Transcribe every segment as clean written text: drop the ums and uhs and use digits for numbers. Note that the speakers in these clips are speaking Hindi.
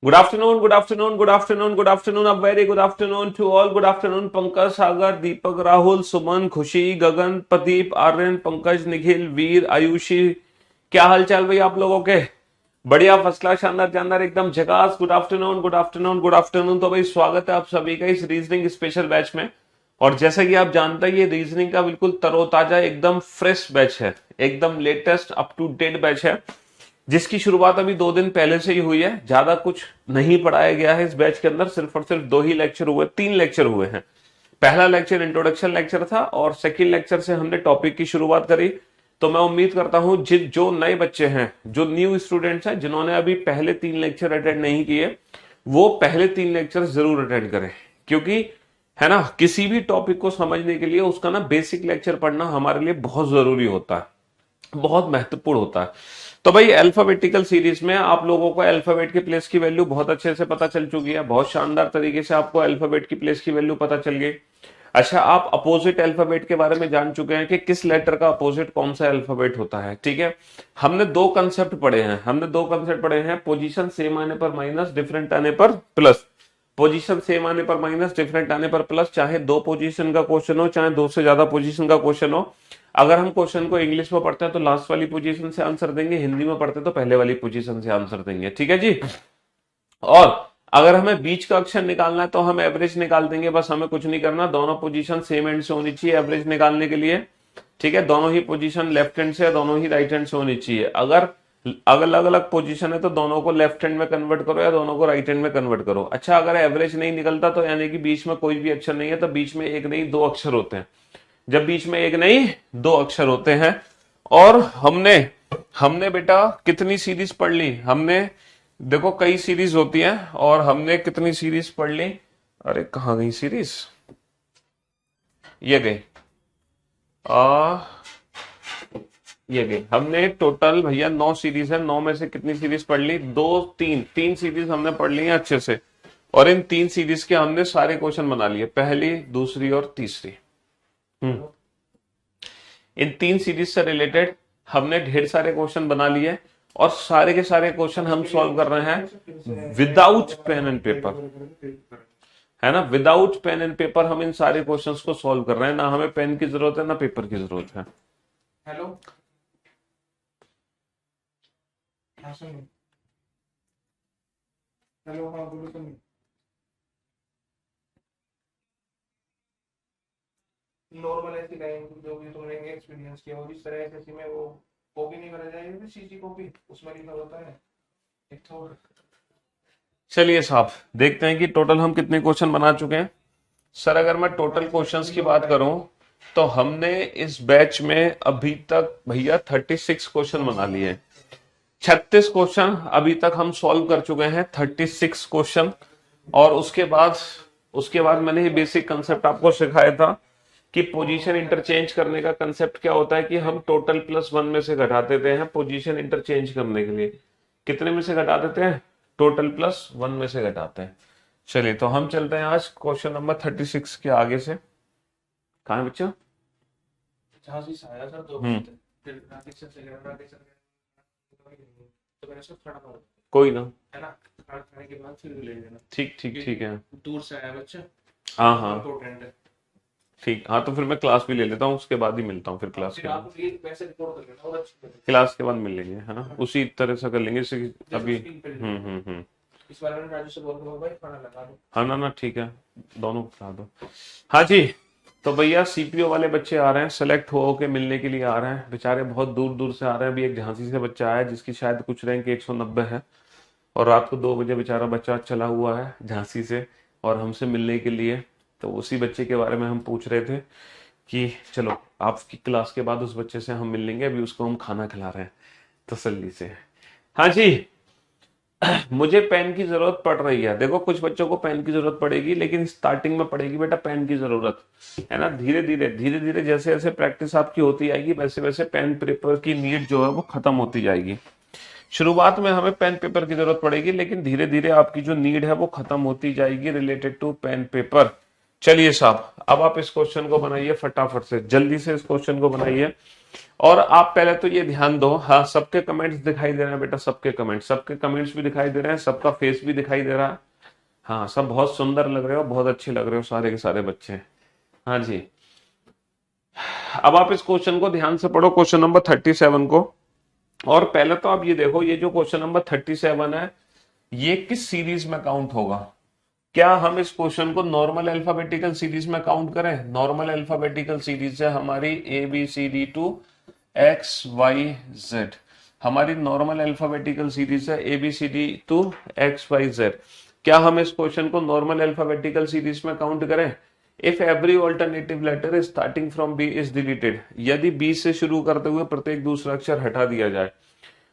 Good afternoon, good afternoon, good afternoon, good afternoon, a very good afternoon to all. Good afternoon Pankaj, Sagar, Deepak, Rahul, Suman, Khushi, Gagan, Pradeep, Aryan, Pankaj, Nikhil, वीर, आयुषी। क्या हाल चाल भाई आप लोगों के? बढ़िया, फर्स्ट क्लास, शानदार जानदार, एकदम झकास। Good afternoon, good afternoon, good afternoon. तो भाई स्वागत है आप सभी का इस रीजनिंग स्पेशल बैच में। और जैसा कि आप जानते हैं ये रीजनिंग का बिल्कुल तरोताजा एकदम फ्रेश बैच है, एकदम latest up to date batch है, जिसकी शुरुआत अभी 2 दिन पहले से ही हुई है। ज्यादा कुछ नहीं पढ़ाया गया है इस बैच के अंदर, सिर्फ और सिर्फ 2 ही लेक्चर हुए, 3 लेक्चर हुए हैं। पहला लेक्चर इंट्रोडक्शन लेक्चर था और सेकंड लेक्चर से हमने टॉपिक की शुरुआत करी। तो मैं उम्मीद करता हूं जो नए बच्चे हैं, जो न्यू स्टूडेंट्स हैं, जिन्होंने अभी पहले 3 लेक्चर अटेंड नहीं किए, वो पहले 3 लेक्चर जरूर अटेंड करें। क्योंकि है ना, किसी भी टॉपिक को समझने के लिए उसका ना बेसिक लेक्चर पढ़ना हमारे लिए बहुत जरूरी होता है, बहुत महत्वपूर्ण होता है। तो भाई अल्फाबेटिकल सीरीज में आप लोगों को अल्फाबेट की प्लेस की वैल्यू बहुत अच्छे से पता चल चुकी है, बहुत शानदार तरीके से आपको अल्फाबेट की प्लेस की वैल्यू पता चल गई। अच्छा, आप अपोजिट अल्फाबेट के बारे में जान चुके हैं कि किस लेटर का अपोजिट कौन सा अल्फाबेट होता है। ठीक है, हमने दो कंसेप्ट पढ़े हैं, पोजीशन सेम आने पर माइनस, डिफरेंट आने पर प्लस। पोजीशन सेम आने पर माइनस, डिफरेंट आने पर प्लस, चाहे 2 पोजीशन का क्वेश्चन हो, चाहे 2 से ज्यादा पोजीशन का क्वेश्चन हो। अगर हम क्वेश्चन को इंग्लिश में पढ़ते हैं तो लास्ट वाली पोजीशन से आंसर देंगे, हिंदी में पढ़ते हैं तो पहले वाली पोजीशन से आंसर देंगे। ठीक है जी। और अगर हमें बीच का अक्षर निकालना है तो हम एवरेज निकाल देंगे, बस हमें कुछ नहीं करना, दोनों पोजीशन सेम एंड से होनी चाहिए एवरेज निकालने के लिए। ठीक है, दोनों ही पोजीशन लेफ्ट हैंड से, दोनों ही राइट हैंड से होनी चाहिए। अगर अलग अलग पोजीशन है तो दोनों को लेफ्ट हैंड में कन्वर्ट करो या दोनों को राइट हैंड में कन्वर्ट करो। अच्छा, अगर एवरेज नहीं निकलता तो यानी कि बीच में कोई भी अक्षर नहीं है, तो बीच में एक नहीं 2 अक्षर होते हैं। जब बीच में एक नहीं 2 अक्षर होते हैं। और हमने हमने बेटा कितनी सीरीज पढ़ ली हमने? देखो कई सीरीज होती हैं, और हमने कितनी सीरीज पढ़ ली? अरे कहाँ गई सीरीज? ये गई। आ ये गई। हमने टोटल भैया 9 सीरीज है, 9 में से कितनी सीरीज पढ़ ली? दो, तीन सीरीज हमने पढ़ ली है अच्छे से। और इन 3 सीरीज के हमने सारे क्वेश्चन बना लिए, पहली, दूसरी और तीसरी। हम्म इन 3 सीरीज से रिलेटेड हमने ढेर सारे क्वेश्चन बना लिए, और सारे के सारे क्वेश्चन हम सॉल्व कर रहे हैं विदाउट पेन एंड पेपर। है ना, विदाउट पेन एंड पेपर हम इन सारे क्वेश्चंस को सॉल्व कर रहे हैं। ना हमें पेन की जरूरत है ना पेपर की जरूरत है। हेलो, हाँ सुनिए। हेलो, हाँ बोलो सुनिए। नॉर्मल ऐसी लाइन जो भी तुमने एक्सपीरियंस किया हो, जिस तरह ऐसे में वो कॉपी नहीं करा जाएगी, सीसी कॉपी उसमें लिखा होता है एक तो। चलिए साहब, देखते हैं कि टोटल हम कितने क्वेश्चन बना चुके हैं। सर अगर मैं टोटल क्वेश्चंस की बात करूं तो हमने इस बैच में अभी तक भैया 36 क्वेश्चन बना लिए। 36 क्वेश्चन अभी तक हम सॉल्व कर चुके हैं, 36 क्वेश्चन। और उसके बाद मैंने ये बेसिक कंसेप्ट आपको सिखाया था कि पोजीशन इंटरचेंज करने का कंसेप्ट क्या होता है, कि हम टोटल प्लस 1 में से घटा देते हैं पोजीशन इंटरचेंज करने के लिए। कितने में से घटा देते हैं? टोटल प्लस 1 में से घटाते हैं। चलिए तो हम चलते हैं आज क्वेश्चन नंबर 36 के आगे से। कहाँ है बच्चा? जहाँ से आया सर 2 मिनट, फिर राकेश सर से राकेश सर तो मैंने सब खड़ा मारा, कोई ना, है ना, खाना खाने के बाद फिर ले लेना। ठीक ठीक ठीक है। दूर से आया बच्चा। हाँ हाँ इम्पोर्टेंट है। ठीक, हाँ तो फिर मैं क्लास भी ले लेता हूँ, उसके बाद ही मिलता हूँ फिर क्लास के बाद। क्लास के बाद मिल लेंगे, है ना, उसी तरह से कर लेंगे जैसे कि अभी। इस बारे में राजू से बोल दो भाई, खाना लगा दो। हाँ ना ना ठीक है, दोनों खिला दो। हाँ जी। तो भैया सीपीओ वाले बच्चे आ रहे हैं, सेलेक्ट हो के मिलने के लिए आ रहे हैं, बेचारे बहुत दूर दूर से आ रहे हैं। अभी एक झांसी से बच्चा आया जिसकी शायद कुछ रैंक 190 है, और रात को 2 बजे बेचारा बच्चा चला हुआ है झांसी से और हमसे मिलने के लिए। तो उसी बच्चे के बारे में हम पूछ रहे थे कि चलो आपकी क्लास के बाद उस बच्चे से हम मिल लेंगे, अभी उसको हम खाना खिला रहे हैं तसल्ली से। हाँ जी। मुझे पेन की जरूरत पड़ रही है, देखो कुछ बच्चों को पेन की जरूरत पड़ेगी, लेकिन स्टार्टिंग में पड़ेगी बेटा पेन की जरूरत, है ना। धीरे धीरे जैसे जैसे प्रैक्टिस आपकी होती जाएगी वैसे वैसे पेन पेपर की नीड जो है वो खत्म होती जाएगी। शुरुआत में हमें पेन पेपर की जरूरत पड़ेगी, लेकिन धीरे धीरे आपकी जो नीड है वो खत्म होती जाएगी रिलेटेड टू पेन पेपर। चलिए साहब, अब आप इस क्वेश्चन को बनाइए फटाफट से, जल्दी से इस क्वेश्चन को बनाइए। और आप पहले तो ये ध्यान दो, हाँ सबके कमेंट्स दिखाई दे रहे हैं बेटा, सबके कमेंट्स भी दिखाई दे रहे हैं, सबका फेस भी दिखाई दे रहा है। हाँ सब बहुत सुंदर लग रहे हो, बहुत अच्छे लग रहे हो सारे के सारे बच्चे। हाँ जी, अब आप इस क्वेश्चन को ध्यान से पढ़ो, क्वेश्चन नंबर 37 को। और पहले तो आप ये देखो, ये जो क्वेश्चन नंबर 37 है, ये किस सीरीज में काउंट होगा। क्या हम इस क्वेश्चन को नॉर्मल अल्फाबेटिकल सीरीज में काउंट करें? नॉर्मल अल्फाबेटिकल सीरीज है हमारी ABCD टू XYZ, हमारी नॉर्मल अल्फाबेटिकल सीरीज है ABCD टू XYZ। क्या हम इस क्वेश्चन को नॉर्मल अल्फाबेटिकल सीरीज में काउंट करें? If every alternative letter starting from B is deleted, यदि B से शुरू करते हुए प्रत्येक दूसरा अक्षर हटा दिया जाए।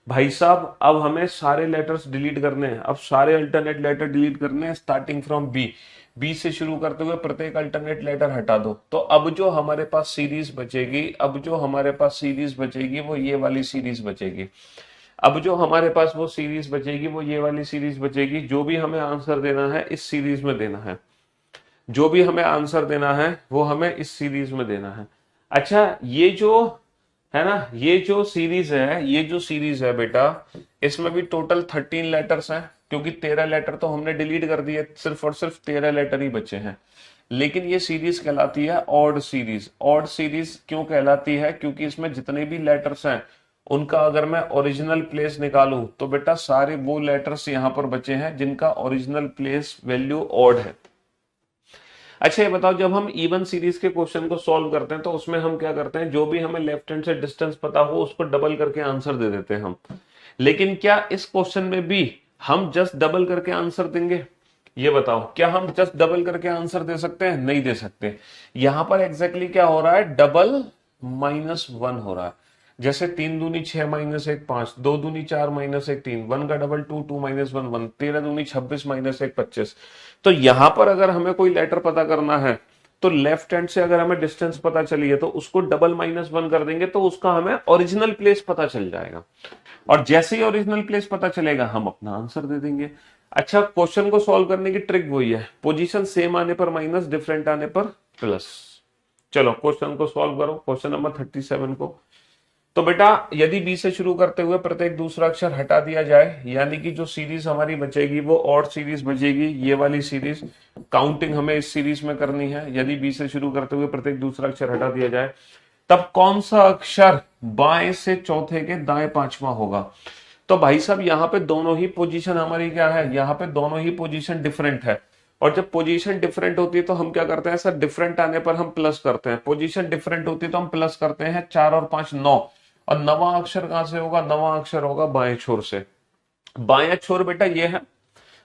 भाई साहब अब हमें सारे लेटर्स डिलीट करने हैं, अब सारे अल्टरनेट लेटर डिलीट करने हैं स्टार्टिंग फ्रॉम बी से शुरू करते हुए प्रत्येक अल्टरनेट लेटर हटा दो। तो अब जो हमारे पास सीरीज बचेगी, अब जो हमारे पास सीरीज बचेगी वो ये वाली सीरीज बचेगी। अब जो हमारे पास वो सीरीज बचेगी वो ये वाली सीरीज बचेगी। जो भी हमें आंसर देना है इस सीरीज में देना है, जो भी हमें आंसर देना है वो हमें इस सीरीज में देना है। अच्छा ये जो है ना, ये जो सीरीज है, ये जो सीरीज है बेटा, इसमें भी टोटल 13 लेटर्स हैं, क्योंकि 13 लेटर तो हमने डिलीट कर दिए, सिर्फ और सिर्फ 13 लेटर ही बचे हैं। लेकिन ये सीरीज कहलाती है ऑड सीरीज। ऑड सीरीज क्यों कहलाती है? क्योंकि इसमें जितने भी लेटर्स हैं उनका अगर मैं ओरिजिनल प्लेस निकालूं तो बेटा सारे वो लेटर्स यहां पर बचे हैं जिनका ओरिजिनल प्लेस वैल्यू ऑड है। अच्छा ये बताओ, जब हम इवन सीरीज के क्वेश्चन को सॉल्व करते हैं तो उसमें हम क्या करते हैं, जो भी हमें लेफ्ट हैंड से डिस्टेंस पता हो उसको डबल करके आंसर दे देते हैं हम। लेकिन क्या इस क्वेश्चन में भी हम जस्ट डबल करके आंसर देंगे? ये बताओ, क्या हम जस्ट डबल करके आंसर दे सकते हैं? नहीं दे सकते। यहां पर एग्जैक्टली क्या हो रहा है, डबल -1 हो रहा है। जैसे 3 दूनी 6 -1 5, 2 दूनी 4 -1 3, 1 का डबल 2, 2 -1 1, 13 दूनी 26 -1 25। तो यहां पर अगर हमें कोई लेटर पता करना है तो लेफ्ट हैंड से अगर हमें डिस्टेंस पता चली है तो उसको डबल -1 कर देंगे तो उसका हमें ओरिजिनल प्लेस पता चल जाएगा। और जैसे ही ओरिजिनल प्लेस पता चलेगा हम अपना आंसर दे देंगे। अच्छा क्वेश्चन को सॉल्व करने की ट्रिक वही है, पोजीशन सेम आने पर माइनस, डिफरेंट आने पर प्लस। चलो क्वेश्चन को सॉल्व करो, क्वेश्चन नंबर 37 को। तो बेटा यदि बी से शुरू करते हुए प्रत्येक दूसरा अक्षर हटा दिया जाए, यानी कि जो सीरीज हमारी बचेगी वो ऑड सीरीज बचेगी, ये वाली सीरीज। काउंटिंग हमें इस सीरीज में करनी है। यदि बी से शुरू करते हुए प्रत्येक दूसरा अक्षर हटा दिया जाए, तब कौन सा अक्षर बाएं से चौथे के दाएं पांचवा होगा? तो भाई साहब यहाँ पे दोनों ही पोजीशन हमारी क्या है, यहाँ पे दोनों ही पोजीशन डिफरेंट है। और जब पोजीशन डिफरेंट होती है तो हम क्या करते हैं सर, डिफरेंट आने पर हम प्लस करते हैं। पोजीशन डिफरेंट होती है तो हम प्लस करते हैं। 4 और 5 9। और नवा अक्षर कहां से होगा? नवा अक्षर होगा बाएं छोर से। बाएं छोर बेटा ये है।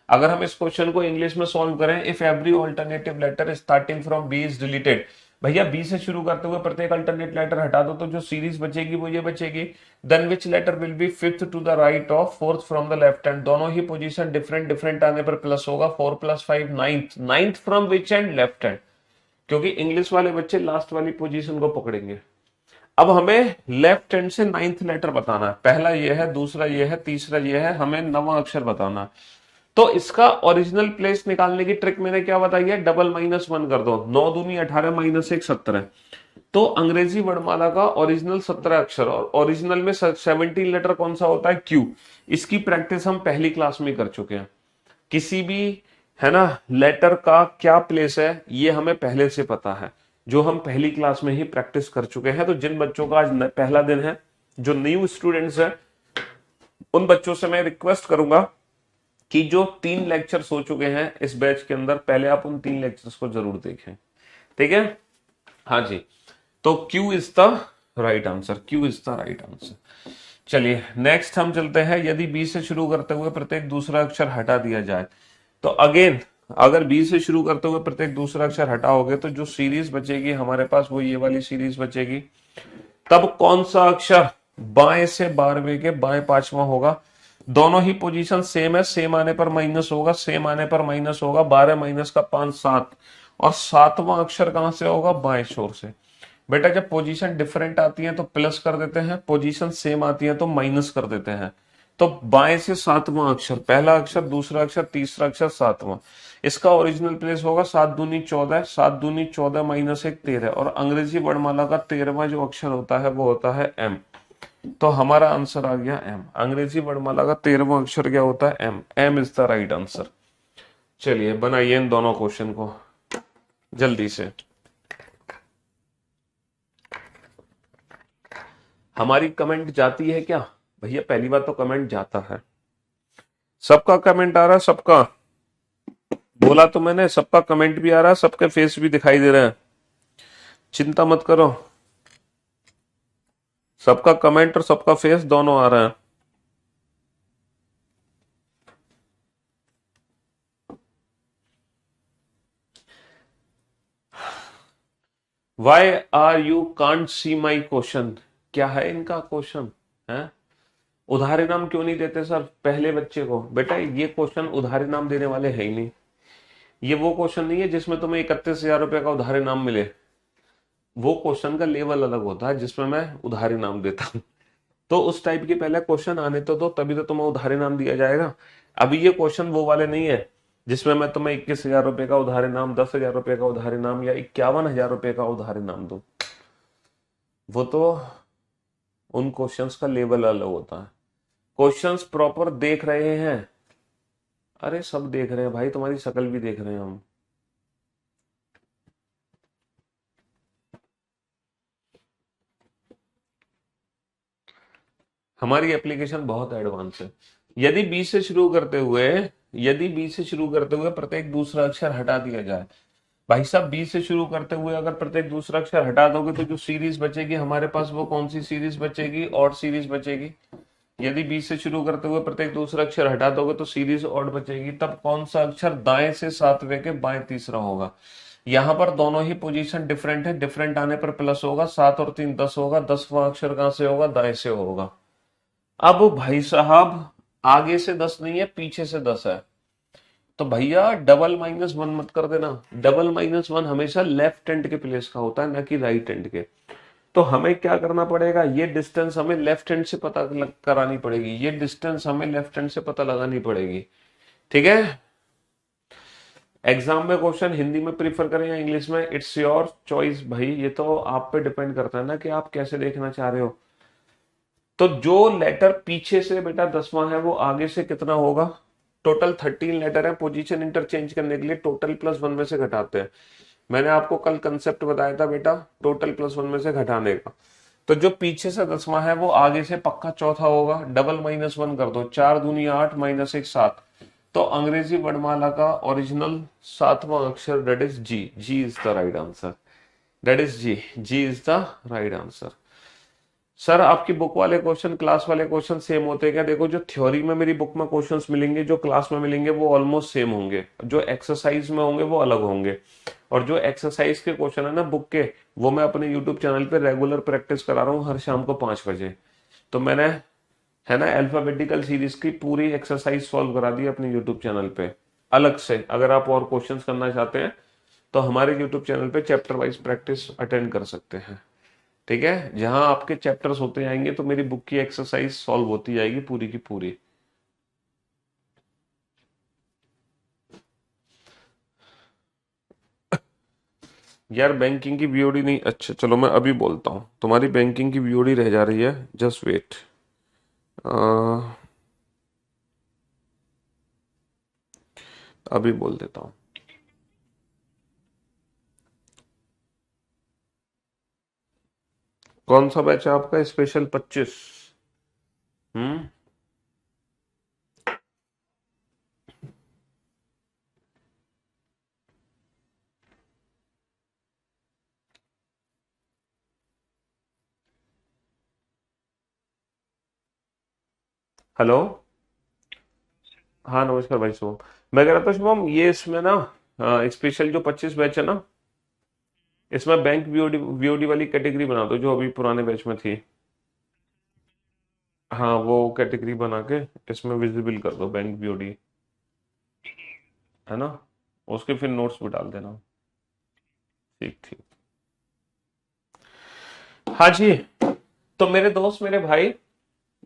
अगर हम इस क्वेश्चन को इंग्लिश में सॉल्व करें, if every alternative letter starting from B is deleted, भैया बी से शुरू करते हुए प्रत्येक अल्टरनेट लेटर हटा दो तो जो सीरीज बचेगी वो ये बचेगी। Then which letter will be fifth to the right of fourth from the left hand. दोनों ही पोजीशन डिफरेंट डिफरेंट आने पर प्लस होगा। 4 + 5 9th, 9th from which hand? Left hand, क्योंकि इंग्लिश वाले बच्चे लास्ट वाली पोजीशन को पकड़ेंगे। अब हमें लेफ्ट हैंड से 9th लेटर बताना है। पहला ये है, दूसरा ये है, तीसरा ये है, हमें नवा अक्षर बताना है। तो इसका ओरिजिनल प्लेस निकालने की ट्रिक मैंने क्या बताई है, डबल -1 कर दो। 9 दूनी 18 -1 17। तो अंग्रेजी वर्णमाला का ओरिजिनल 17 अक्षर, और ओरिजिनल में 17 लेटर कौन सा होता है? क्यू। इसकी प्रैक्टिस हम पहली क्लास में कर चुके हैं। किसी भी है ना लेटर का क्या प्लेस है ये हमें पहले से पता है, जो हम पहली क्लास में ही प्रैक्टिस कर चुके हैं। तो जिन बच्चों का आज पहला दिन है, जो न्यू स्टूडेंट्स हैं, उन बच्चों से मैं रिक्वेस्ट करूंगा कि जो 3 लेक्चर्स हो चुके हैं इस बैच के अंदर, पहले आप उन 3 लेक्चर्स को जरूर देखें। ठीक है, हाँ जी। तो Q is the right answer, Q is the right answer. चलिए नेक्स्ट हम चलते हैं। यदि बी से शुरू करते हुए प्रत्येक दूसरा अक्षर हटा दिया जाए, तो अगेन अगर बी से शुरू करते हुए प्रत्येक दूसरा अक्षर हटाओगे तो जो सीरीज बचेगी हमारे पास वो ये वाली सीरीज बचेगी। तब कौन सा अक्षर बाएं से 12वें के बाएं पांचवा होगा? दोनों ही पोजीशन सेम है, सेम आने पर माइनस होगा, सेम आने पर माइनस होगा। 12 माइनस का 5 7। और 7वां अक्षर कहां से होगा? बाएं छोर से। बेटा जब पोजीशन डिफरेंट आती है तो प्लस कर देते हैं, पोजीशन सेम आती है तो माइनस कर देते हैं। तो बाएं से सातवां अक्षर, पहला अक्षर, दूसरा अक्षर, तीसरा अक्षर, सातवां, इसका ओरिजिनल प्लेस होगा 7 दूनी 14, 7 दूनी 14 माइनस 1 13, और अंग्रेजी वर्णमाला का 13वां जो अक्षर होता है वो होता है एम। तो हमारा आंसर आ गया एम। अंग्रेजी वर्णमाला का 13वां अक्षर क्या होता है? M. M is the right answer. चलिए बनाइए इन दोनों क्वेश्चन को जल्दी से। हमारी कमेंट जाती है क्या भैया? पहली बात तो कमेंट जाता है, सबका कमेंट आ रहा है, सबका बोला तो मैंने, सबका कमेंट भी आ रहा है, सबके फेस भी दिखाई दे रहे हैं, चिंता मत करो, सबका कमेंट और सबका फेस दोनों आ रहा है। Why are you can't see my question? क्या है इनका क्वेश्चन है? उधारी नाम क्यों नहीं देते सर पहले बच्चे को? बेटा ये क्वेश्चन उधारी नाम देने वाले है ही नहीं। ये वो क्वेश्चन नहीं है जिसमें तुम्हें 31,000 रुपए का उधारी नाम मिले। वो क्वेश्चन का लेवल अलग होता है जिसमें मैं उधारी नाम देता हूं। तो उस टाइप के पहले क्वेश्चन आने तो दो, तभी तो तुम्हें उधारी नाम दिया जाएगा। अभी ये क्वेश्चन वो वाले नहीं है जिसमें मैं तुम्हें 21,000 रुपए का उधारी नाम, 10,000 रुपए का उधारी नाम, या 51,000 रुपए का उधारी नाम दूं। वो तो उन क्वेश्चंस का लेवल अलग होता है। क्वेश्चंस प्रॉपर देख रहे हैं? अरे सब देख रहे हैं भाई, तुम्हारी शक्ल भी देख रहे हैं हम। हमारी एप्लीकेशन बहुत एडवांस है। यदि बी से शुरू करते हुए यदि बी से शुरू करते हुए प्रत्येक दूसरा अक्षर हटा दिया जाए, भाई साहब बी से शुरू करते हुए अगर प्रत्येक दूसरा अक्षर हटा दोगे तो जो सीरीज बचेगी हमारे पास वो कौन सी सीरीज बचेगी? ऑड सीरीज बचेगी। यदि बी से शुरू करते हुए प्रत्येक दूसरा अक्षर हटा दोगे तो सीरीज ऑड बचेगी। तब कौन सा अक्षर दाएं से सातवें के बाएं तीसरा होगा? यहां पर दोनों ही पोजीशन डिफरेंट है, डिफरेंट आने पर प्लस होगा, 7 और 3 10 होगा, 10वां अक्षर कहां से होगा? दाएं से होगा। अब भाई साहब आगे से 10 नहीं है, पीछे से 10 है, तो भैया डबल -1 मत कर देना। डबल -1 हमेशा लेफ्ट हैंड के प्लेस का होता है, ना कि राइट हैंड के। तो हमें क्या करना पड़ेगा? ये डिस्टेंस हमें लेफ्ट हैंड से पता करानी पड़ेगी, ये डिस्टेंस हमें लेफ्ट हैंड से पता लगानी पड़ेगी। ठीक है? एग्जाम में क्वेश्चन हिंदी में प्रीफर करें या इंग्लिश में, इट्स योर चॉइस भाई। ये तो आप पे डिपेंड करता है ना कि आप कैसे देखना चाह रहे हो। तो जो लेटर पीछे से बेटा 10वां है वो आगे से कितना होगा? टोटल 13 लेटर है, पोजीशन इंटरचेंज करने के लिए टोटल +1 में से घटाते हैं। मैंने आपको कल कंसेप्ट बताया था बेटा, टोटल +1 में से घटाने का। तो जो पीछे से 10वां है वो आगे से पक्का चौथा होगा। डबल -1 कर दो, 4 दूनी 8 -1 7। तो अंग्रेजी वर्णमाला का ओरिजिनल 7वां अक्षर that is G. G is the right answer. That is G. G is the right answer. Sir आपकी बुक वाले क्वेश्चन क्लास वाले क्वेश्चन सेम होते हैं क्या? देखो जो थ्योरी में मेरी बुक में क्वेश्चंस मिलेंगे, जो क्लास में मिलेंगे वो ऑलमोस्ट सेम होंगे। जो एक्सरसाइज में होंगे वो अलग होंगे। और जो एक्सरसाइज के क्वेश्चन है ना बुक के, वो मैं अपने यूट्यूब चैनल पे रेगुलर प्रैक्टिस करा रहा हूँ हर शाम को 5 बजे। तो मैंने है ना अल्फाबेटिकल सीरीज की पूरी एक्सरसाइज सॉल्व करा दी अपने यूट्यूब चैनल पे अलग से। अगर आप और क्वेश्चंस करना चाहते हैं तो हमारे यूट्यूब चैनल पे चैप्टर वाइज प्रैक्टिस अटेंड कर सकते हैं। ठीक है? जहां आपके चैप्टर्स होते जाएंगे तो मेरी बुक की एक्सरसाइज सॉल्व होती जाएगी पूरी की पूरी। यार बैंकिंग की बीओडी नहीं, अच्छा चलो मैं अभी बोलता हूँ, तुम्हारी बैंकिंग की बीओडी रह जा रही है, जस्ट वेट। अभी बोल देता हूँ। कौन सा बैच है आपका? स्पेशल 25। हम्म। हेलो। हाँ नमस्कार भाई शुभम। मैं कह रहा था शुभम, ये इसमें ना स्पेशल जो 25 बैच है ना, इसमें बैंक बीओडी बीओडी वाली कैटेगरी बना दो जो अभी पुराने बैच में थी। हाँ वो कैटेगरी बना के इसमें विजिबल कर दो बैंक बीओडी, है ना? उसके फिर नोट्स भी डाल देना। ठीक ठीक। हाँ जी। तो मेरे दोस्त मेरे भाई,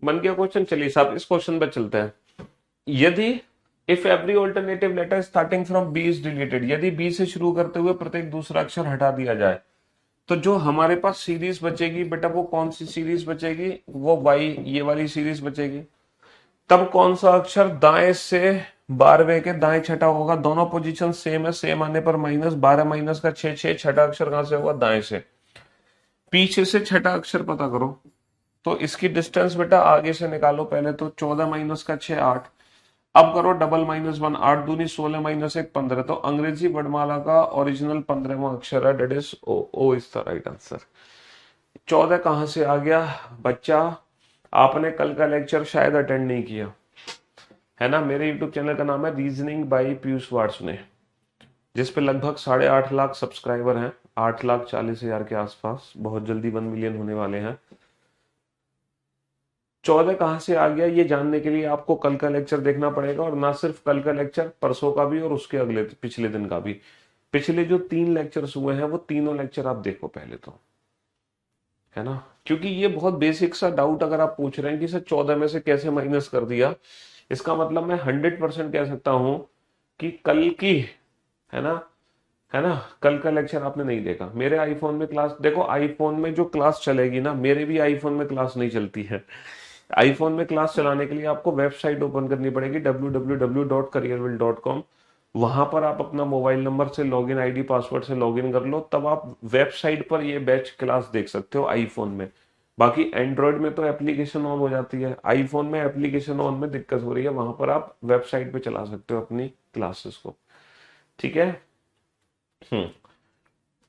बन गया क्वेश्चन। चलिए साहब इस क्वेश्चन पे चलते हैं। यदि if every alternative letter starting from B is deleted, यदि बी से शुरू करते हुए प्रत्येक दूसरा अक्षर हटा दिया जाए, तो जो हमारे पास सीरीज बचेगी बेटा वो कौन सी सीरीज बचेगी? वो वाई, ये वाली सीरीज बचेगी। तब कौन सा अक्षर दाएं से 12वें के दाएं छठा होगा? दोनों पोजीशन सेम है, सेम आने पर माइनस 12 माइनस का 6, 6 छठा अक्षर कहां से होगा? दाएं से। पीछे से छठा अक्षर पता करो, तो इसकी डिस्टेंस बेटा आगे से निकालो पहले तो। 14 माइनस का 6 8। अब करो डबल माइनस 1, 8 दूनी 16 माइनस 1 15। तो अंग्रेजी वर्णमाला का ओरिजिनल 15वां अक्षर है, that is O. O is the right answer. 14 कहां से आ गया बच्चा? आपने कल का लेक्चर शायद अटेंड नहीं किया है ना। मेरे यूट्यूब चैनल का नाम है रीजनिंग बाय पीयूष वार्ष्णेय, जिस पे लगभग 8.5 लाख सब्सक्राइबर हैं, 8,40,000 के आसपास। बहुत जल्दी 1 मिलियन होने वाले हैं। 14 कहां से आ गया ये जानने के लिए आपको कल का लेक्चर देखना पड़ेगा, और ना सिर्फ कल का लेक्चर, परसों का भी और उसके अगले पिछले दिन का भी। पिछले जो 3 लेक्चर्स हुए हैं वो तीनों लेक्चर आप देखो पहले तो, है ना। क्योंकि ये बहुत बेसिक सा डाउट अगर आप पूछ रहे हैं कि सर 14 में से कैसे माइनस कर दिया, इसका मतलब मैं 100% कह सकता हूं कि कल की, है ना, है ना, कल का लेक्चर आपने नहीं देखा। मेरे आईफोन में क्लास देखो, आईफोन में जो क्लास चलेगी ना, मेरे भी आईफोन में क्लास नहीं चलती है। आईफोन में क्लास चलाने के लिए आपको वेबसाइट ओपन करनी पड़ेगी www.careerbuild.com। वहां पर आप अपना मोबाइल नंबर से लॉगिन आईडी पासवर्ड से लॉगिन कर लो, तब आप वेबसाइट पर ये बैच क्लास देख सकते हो आईफोन में। बाकी एंड्रॉयड में तो एप्लीकेशन ऑन हो जाती है, आईफोन में एप्लीकेशन ऑन में दिक्कत हो रही है, वहां पर आप वेबसाइट पे चला सकते हो अपनी क्लासेस को। ठीक है। हम्म।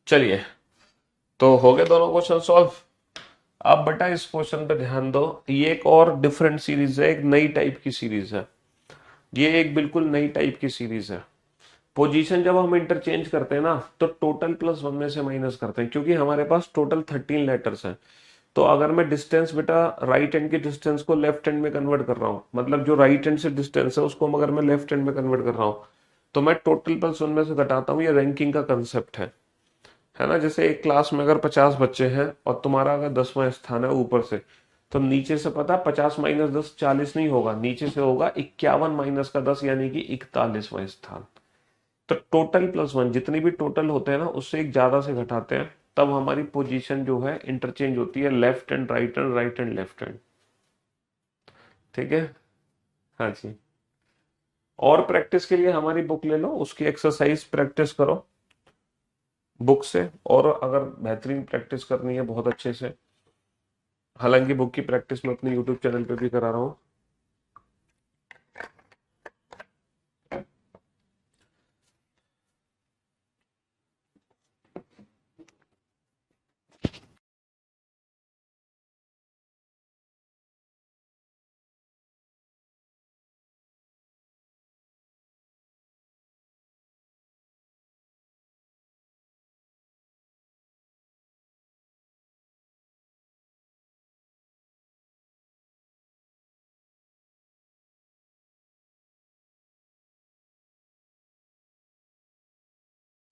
चलिए, तो हो गए दोनों क्वेश्चन सॉल्व। अब बेटा इस क्वेश्चन पे ध्यान दो, ये एक और डिफरेंट सीरीज है, एक नई टाइप की सीरीज है। ये एक बिल्कुल नई टाइप की सीरीज है। पोजीशन जब हम इंटरचेंज करते हैं ना, तो टोटल प्लस 1 में से माइनस करते हैं, क्योंकि हमारे पास टोटल 13 लेटर्स हैं। तो अगर मैं डिस्टेंस बेटा राइट हैंड की डिस्टेंस को लेफ्ट हैंड में कन्वर्ट कर रहा हूं, मतलब जो राइट हैंड से डिस्टेंस है उसको अगर मैं लेफ्ट हैंड में कन्वर्ट कर रहा हूं, तो मैं टोटल प्लस 1 में से घटाता हूं। ये रैंकिंग का कंसेप्ट है ना। जैसे एक क्लास में अगर 50 बच्चे हैं और तुम्हारा अगर 10वां स्थान है ऊपर से, तो नीचे से पता 50 माइनस 10 40 नहीं होगा, नीचे से होगा 51 माइनस का 10 यानी कि 41वां स्थान। तो टोटल प्लस 1 जितनी भी टोटल होते हैं ना, उससे एक ज्यादा से घटाते हैं, तब हमारी पोजीशन जो है इंटरचेंज होती है, left and right hand, right and left hand. ठीक है। हाँ जी। और प्रैक्टिस के लिए हमारी बुक ले लो, उसकी एक्सरसाइज प्रैक्टिस करो बुक से। और अगर बेहतरीन प्रैक्टिस करनी है बहुत अच्छे से, हालांकि बुक की प्रैक्टिस मैं अपने यूट्यूब चैनल पे भी करा रहा हूँ।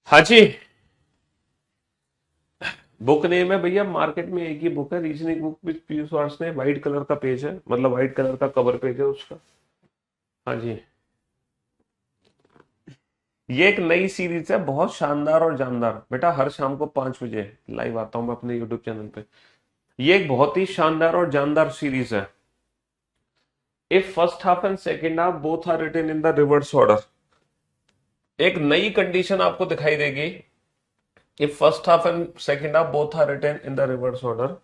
हाँ जी। बुक नेम है भैया, मार्केट में एक ही बुक है, reasoning book with Piyush Varshney. White colour का पेज है, मतलब व्हाइट कलर का कवर पेज है उसका। हाँ जी। ये एक नई सीरीज है, बहुत शानदार और जानदार। बेटा हर शाम को 5 बजे लाइव आता हूं मैं अपने यूट्यूब चैनल पे। ये एक बहुत ही शानदार और जानदार सीरीज है। If first half and second half both are written in the reverse order, एक नई कंडीशन आपको दिखाई देगी। If first half and second half both are written in the reverse order,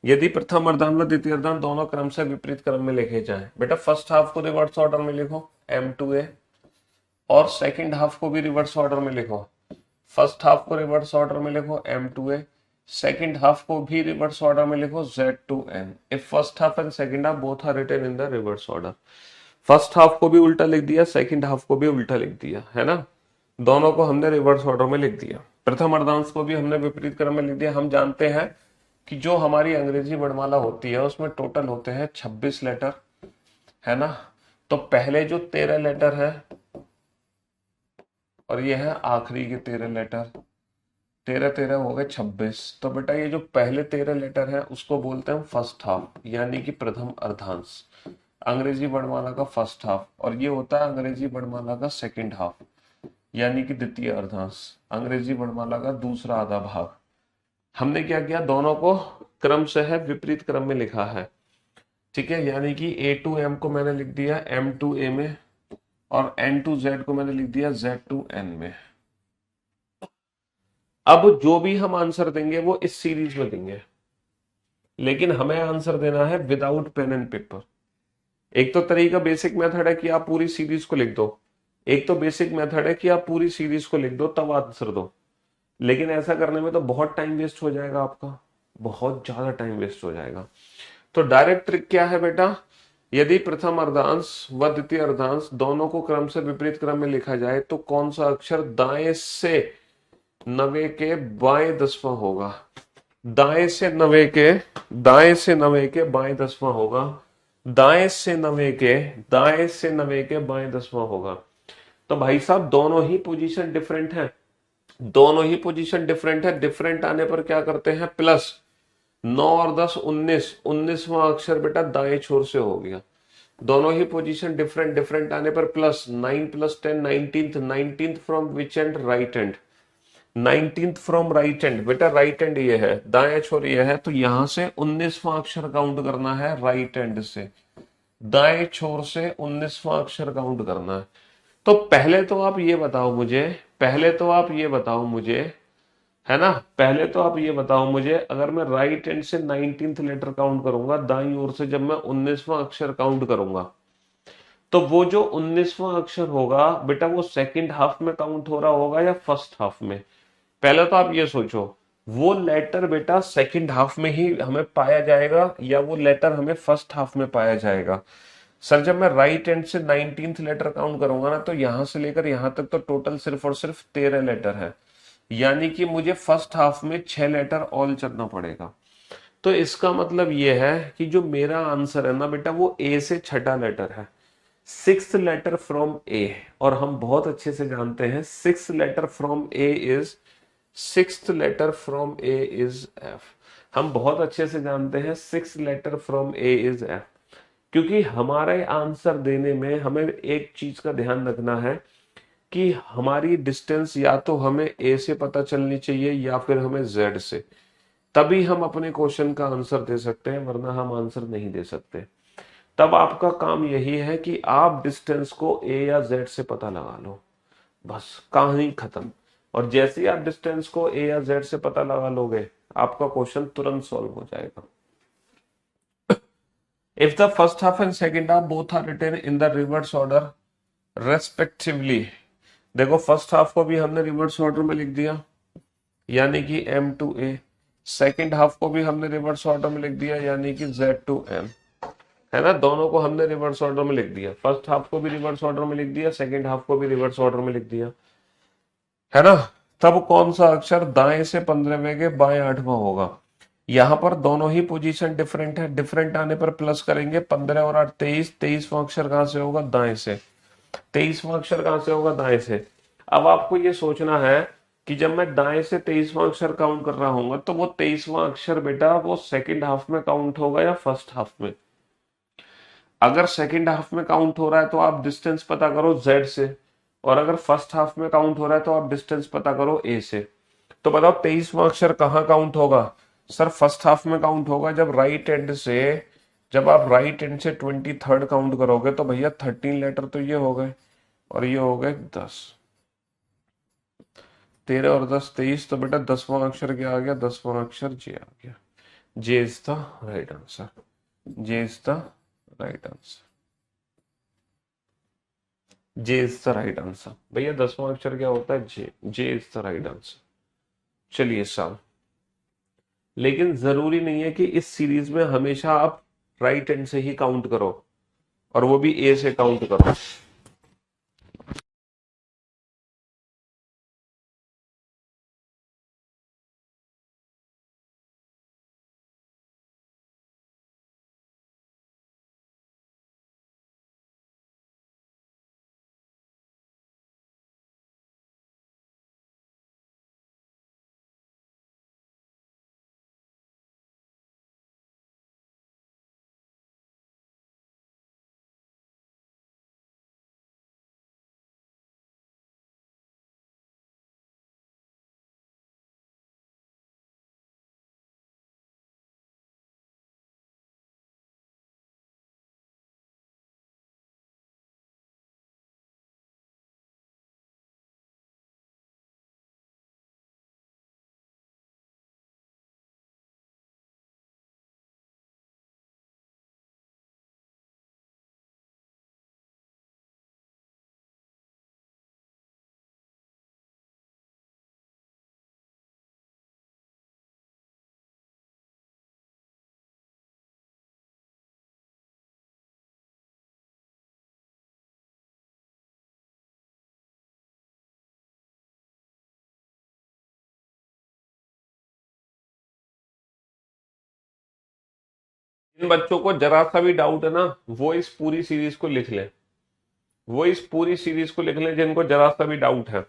यदि प्रथम अर्धांत व द्वितीय अर्धांत दोनों क्रम से विपरीत क्रम में लिखे जाए। बेटा फर्स्ट हाफ को रिवर्स ऑर्डर में लिखो M2A, और सेकंड हाफ को भी रिवर्स ऑर्डर में लिखो। फर्स्ट हाफ को रिवर्स ऑर्डर में लिखो M2A, सेकंड हाफ को भी रिवर्स ऑर्डर में लिखो Z2N। If first half and second half both are written in the reverse order, first half को भी उल्टा लिख दिया, सेकंड हाफ को भी उल्टा लिख दिया, है ना। दोनों को हमने रिवर्स ऑर्डर में लिख दिया, प्रथम अर्धांश को भी हमने विपरीत क्रम में लिख दिया। हम जानते हैं कि जो हमारी अंग्रेजी वर्णमाला होती है उसमें टोटल होते हैं 26 लेटर, है ना। तो पहले जो 13 लेटर है और ये है आखिरी के 13 लेटर, 13 13 हो गए 26। तो बेटा ये जो पहले 13 लेटर है उसको बोलते हैं फर्स्ट हाफ, यानी कि प्रथम अर्धांश, अंग्रेजी वर्णमाला का फर्स्ट हाफ। और ये होता है अंग्रेजी वर्णमाला का सेकंड हाफ, यानी कि द्वितीय अर्धांश, अंग्रेजी वर्णमाला का दूसरा आधा भाग। हमने क्या किया, दोनों को क्रम से है विपरीत क्रम में लिखा है। ठीक है, यानी कि ए टू एम को मैंने लिख दिया एम टू ए में, और एन टू जेड को मैंने लिख दिया जेड टू एन में। अब जो भी हम आंसर देंगे वो इस सीरीज में देंगे, लेकिन हमें आंसर देना है विदाउट पेन एंड पेपर। एक तो तरीका बेसिक मेथड है कि आप पूरी सीरीज को लिख दो, एक तो बेसिक मेथड है कि आप पूरी सीरीज को लिख दो तब आंसर दो। लेकिन ऐसा करने में तो बहुत टाइम वेस्ट हो जाएगा आपका, बहुत ज्यादा टाइम वेस्ट हो जाएगा। तो डायरेक्ट ट्रिक क्या है बेटा, यदि प्रथम अर्धांश व द्वितीय अर्धांश दोनों को क्रम से विपरीत क्रम में लिखा जाए तो कौन सा अक्षर दाएं से नवे के बाएं दसवां होगा, दाएं से नवे के, दाएं से नवे के बाएं दसवां होगा, दाएं से नवे के, दाएं से नवे के बाएं दसवां होगा। तो भाई साहब दोनों ही पोजीशन डिफरेंट है, दोनों ही पोजीशन डिफरेंट है। डिफरेंट आने पर क्या करते हैं, प्लस 9 और 10 19, 19वां अक्षर बेटा दाएं छोर से हो गया। दोनों ही पोजीशन डिफरेंट, डिफरेंट आने पर plus 9 plus 10 19th, 19th from which and, right and, 19th from right and. बेटा राइट एंड ये है, दाएं छोर ये है, तो यहां से 19वां अक्षर काउंट करना है राइट एंड से, दाएं छोर से 19वां अक्षर काउंट करना है। तो पहले तो आप ये बताओ मुझे, पहले तो आप ये बताओ मुझे, है ना, पहले तो आप ये बताओ मुझे, अगर मैं राइट हैंड से 19th लेटर काउंट करूंगा, दाईं ओर से जब मैं 19वां अक्षर काउंट करूंगा, तो वो जो 19वां अक्षर होगा बेटा वो सेकंड हाफ में काउंट हो रहा होगा या फर्स्ट हाफ में। पहले तो आप ये सोचो, वो लेटर बेटा सेकंड हाफ में ही हमें पाया जाएगा या वो लेटर हमें फर्स्ट हाफ में पाया जाएगा। सर जब मैं राइट हैंड से 19th लेटर काउंट करूंगा ना, तो यहां से लेकर यहां तक तो टोटल सिर्फ और सिर्फ 13 लेटर है, यानी कि मुझे फर्स्ट हाफ में 6 लेटर ऑल चलना पड़ेगा। तो इसका मतलब यह है कि जो मेरा आंसर है ना बेटा वो ए से छठा लेटर है, सिक्स लेटर फ्रॉम ए। और हम बहुत अच्छे से जानते हैं six letter from A is, six letter from A is F. हम बहुत अच्छे से जानते हैं six letter from A is F, क्योंकि हमारे आंसर देने में हमें एक चीज का ध्यान रखना है कि हमारी डिस्टेंस या तो हमें ए से पता चलनी चाहिए या फिर हमें जेड से, तभी हम अपने क्वेश्चन का आंसर दे सकते हैं, वरना हम आंसर नहीं दे सकते। तब आपका काम यही है कि आप डिस्टेंस को ए या जेड से पता लगा लो, बस कहानी खत्म। और जैसे ही आप डिस्टेंस को ए या जेड से पता लगा लोगे, आपका क्वेश्चन तुरंत सॉल्व हो जाएगा। If the first half and second half both are written in the reverse order respectively, देखो फर्स्ट हाफ को भी हमने रिवर्स ऑर्डर में लिख दिया, यानी कि M to A, second half को भी हमने रिवर्स ऑर्डर में लिख दिया, यानी कि जेड टू एम, है ना, दोनों को हमने रिवर्स ऑर्डर में लिख दिया, फर्स्ट हाफ को भी रिवर्स ऑर्डर में लिख दिया, सेकेंड हाफ को भी रिवर्स ऑर्डर में लिख दिया, है ना। तब कौन सा अक्षर दाएं से 15वें के बाएं 8वां होगा, यहां पर दोनों ही पोजीशन डिफरेंट है, डिफरेंट आने पर प्लस करेंगे, 15 और 8 23, 23वां अक्षर कहां से होगा, दाएं से, 23वां अक्षर कहां से होगा, दाएं से। अब आपको ये सोचना है कि जब मैं दाएं से 23वां अक्षर काउंट कर रहा हूँ तो वो 23वां अक्षर बेटा वो सेकंड हाफ में काउंट होगा या फर्स्ट हाफ में। अगर सेकंड हाफ में काउंट हो रहा है तो आप डिस्टेंस पता करो जेड से, और अगर फर्स्ट हाफ में काउंट हो रहा है तो आप डिस्टेंस पता करो ए से। तो बताओ 23वां अक्षर कहाँ काउंट होगा, सर फर्स्ट हाफ में काउंट होगा। जब राइट एंड से, जब आप राइट एंड से 23rd काउंट करोगे तो भैया 13 लेटर तो ये हो गए, और ये हो गए 10, 13 और 10 23, तो बेटा 10वां अक्षर क्या आ गया, 10वां अक्षर जे आ गया। J is the right answer, J is the right answer, J is the right answer. भैया 10वां अक्षर क्या होता है, J, J is the right answer. चलिए साहब, लेकिन जरूरी नहीं है कि इस सीरीज में हमेशा आप राइट हैंड से ही काउंट करो, और वो भी ए से काउंट करो। इन बच्चों को जरा सा भी डाउट है ना, वो इस पूरी सीरीज को लिख लें, वो इस पूरी सीरीज को लिख लें जिनको जरा सा भी डाउट है।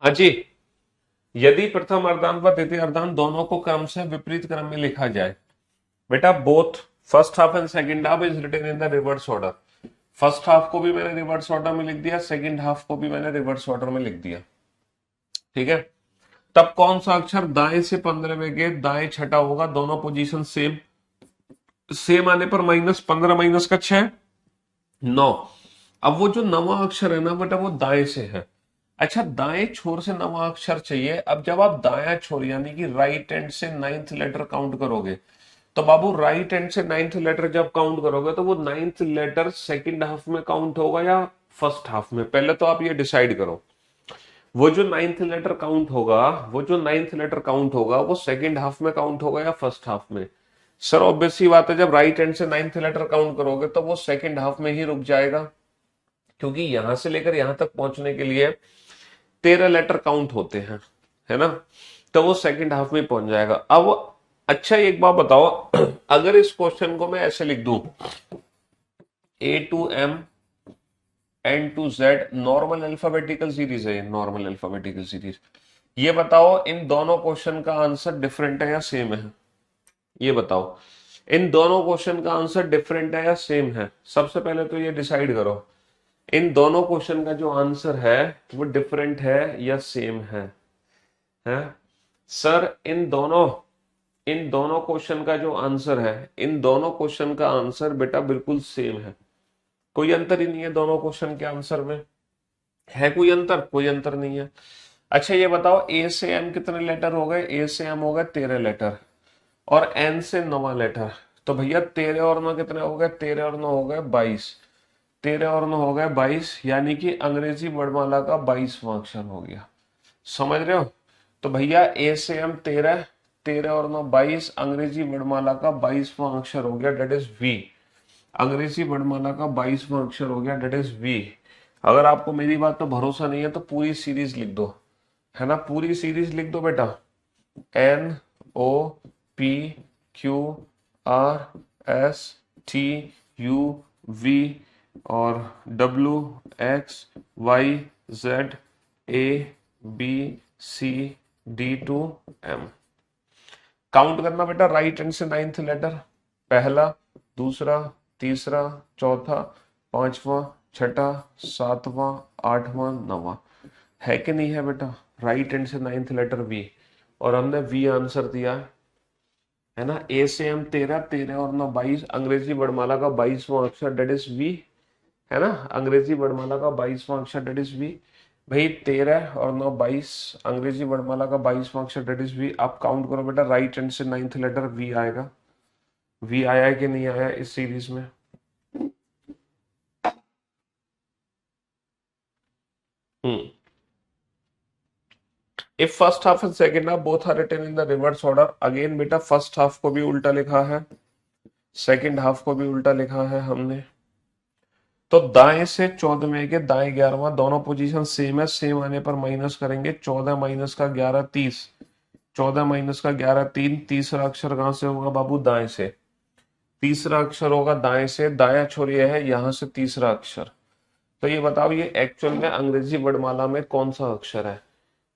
हाँ जी। यदि प्रथम अर्धांत व द्वितीय अर्धांत दोनों को क्रम से विपरीत क्रम में लिखा जाए, बेटा both first half and second half is written in the reverse order. First half को भी मैंने रिवर्स ऑर्डर में लिख दिया, सेकंड हाफ को भी मैंने रिवर्स ऑर्डर में लिख दिया, ठीक है। तब कौन सा अक्षर दाएं से 15वें के दाएं छठा होगा? दोनों पोजीशन सेम, सेम आने पर -15 -6 9। अब वो जो नवा अक्षर है ना बेटा वो दाएं से है। अच्छा, दाएं छोर से नवा अक्षर चाहिए। अब जब आप दाया छोर यानी कि राइट हैंड से 9th लेटर काउंट करोगे, तो बाबू राइट हैंड से 9th लेटर जब काउंट करोगे तो वो 9th लेटर सेकंड हाफ में काउंट होगा या फर्स्ट हाफ में? पहले तो आप ये डिसाइड करो। वो जो 9th लेटर काउंट होगा, वो जो 9th लेटर काउंट होगा वो सेकंड हाफ में काउंट होगा या फर्स्ट हाफ में? सर ऑब्वियस सी बात है, जब राइट हैंड से 9th लेटर काउंट करोगे तो वो सेकंड हाफ में ही रुक जाएगा, क्योंकि यहां से लेकर यहां तक पहुंचने के लिए 13 लेटर काउंट होते हैं, है ना। तो वो सेकंड हाफ में पहुंच जाएगा। अब अच्छा एक बात बताओ, अगर इस क्वेश्चन को मैं ऐसे लिख दूं, A to M N to Z, normal alphabetical series है ये, नॉर्मल अल्फाबेटिकल सीरीज। ये बताओ इन दोनों क्वेश्चन का आंसर डिफरेंट है या सेम है? ये बताओ इन दोनों क्वेश्चन का आंसर डिफरेंट है या सेम है? सबसे पहले तो ये डिसाइड करो, इन दोनों क्वेश्चन का जो आंसर है वो डिफरेंट है या सेम है? सर इन दोनों क्वेश्चन का जो आंसर है, इन दोनों क्वेश्चन का आंसर बेटा बिल्कुल सेम है, कोई अंतर ही नहीं है दोनों क्वेश्चन के आंसर में। है कोई अंतर? कोई अंतर नहीं है। अच्छा ये बताओ, ए से एम कितने लेटर हो गए? ए से एम हो गए 13 लेटर, और एन से 9 लेटर। तो भैया 13 और 9 कितने हो गए? 13 और 9 हो गए 22। 13 और 9 हो गए 22, यानी कि अंग्रेजी वर्णमाला का 22वां अक्षर हो गया। समझ रहे हो? तो भैया ए से एम 13, 13 और 9 22, अंग्रेजी वर्णमाला का 22वां अक्षर हो गया, डेट इज वी। अंग्रेजी वर्णमाला का 22वां अक्षर हो गया, डेट इज वी। अगर आपको मेरी बात पर भरोसा नहीं है तो पूरी सीरीज लिख दो, है ना, पूरी सीरीज लिख दो बेटा। N O P Q R S T U V और W X Y Z A B C D to M. Count करना बेटा, राइट हैंड से 9th लेटर, पहला, दूसरा, तीसरा, चौथा, पांचवा, छठा, सातवां, आठवां, नवा। है कि नहीं है बेटा? राइट हैंड से 9th लेटर वी, और हमने वी आंसर दिया है ना। ए से एम 13, 13 और 9 22, अंग्रेजी वर्णमाला का 22वां अक्षर, डेट इज वी, है ना। अंग्रेजी वर्णमाला का 22वां अक्षर, डेट इज वी। भाई 13 और 9 22, अंग्रेजी वर्णमाला का 22वां अक्षर, डेट इज वी। आप काउंट करो बेटा, राइट हैंड से 9th लेटर वी आएगा। वी आया कि नहीं आया इस सीरीज में? Hmm. If first half and second half both are written in the reverse order, again बेटा फर्स्ट हाफ को भी उल्टा लिखा है, सेकेंड हाफ को भी उल्टा लिखा है हमने। तो दाएं से 14वें के दाएं 11वां, दोनों पोजीशन सेम है, सेम आने पर माइनस करेंगे। 14 माइनस का 11 30, 14 माइनस का 11 3। तीसरा अक्षर कहां से होगा बाबू? दाएं से। तीसरा अक्षर होगा दाएं से, दाया छोर ये है, यहां से तीसरा अक्षर। तो ये बताओ ये एक्चुअल में अंग्रेजी वर्णमाला में कौन सा अक्षर है?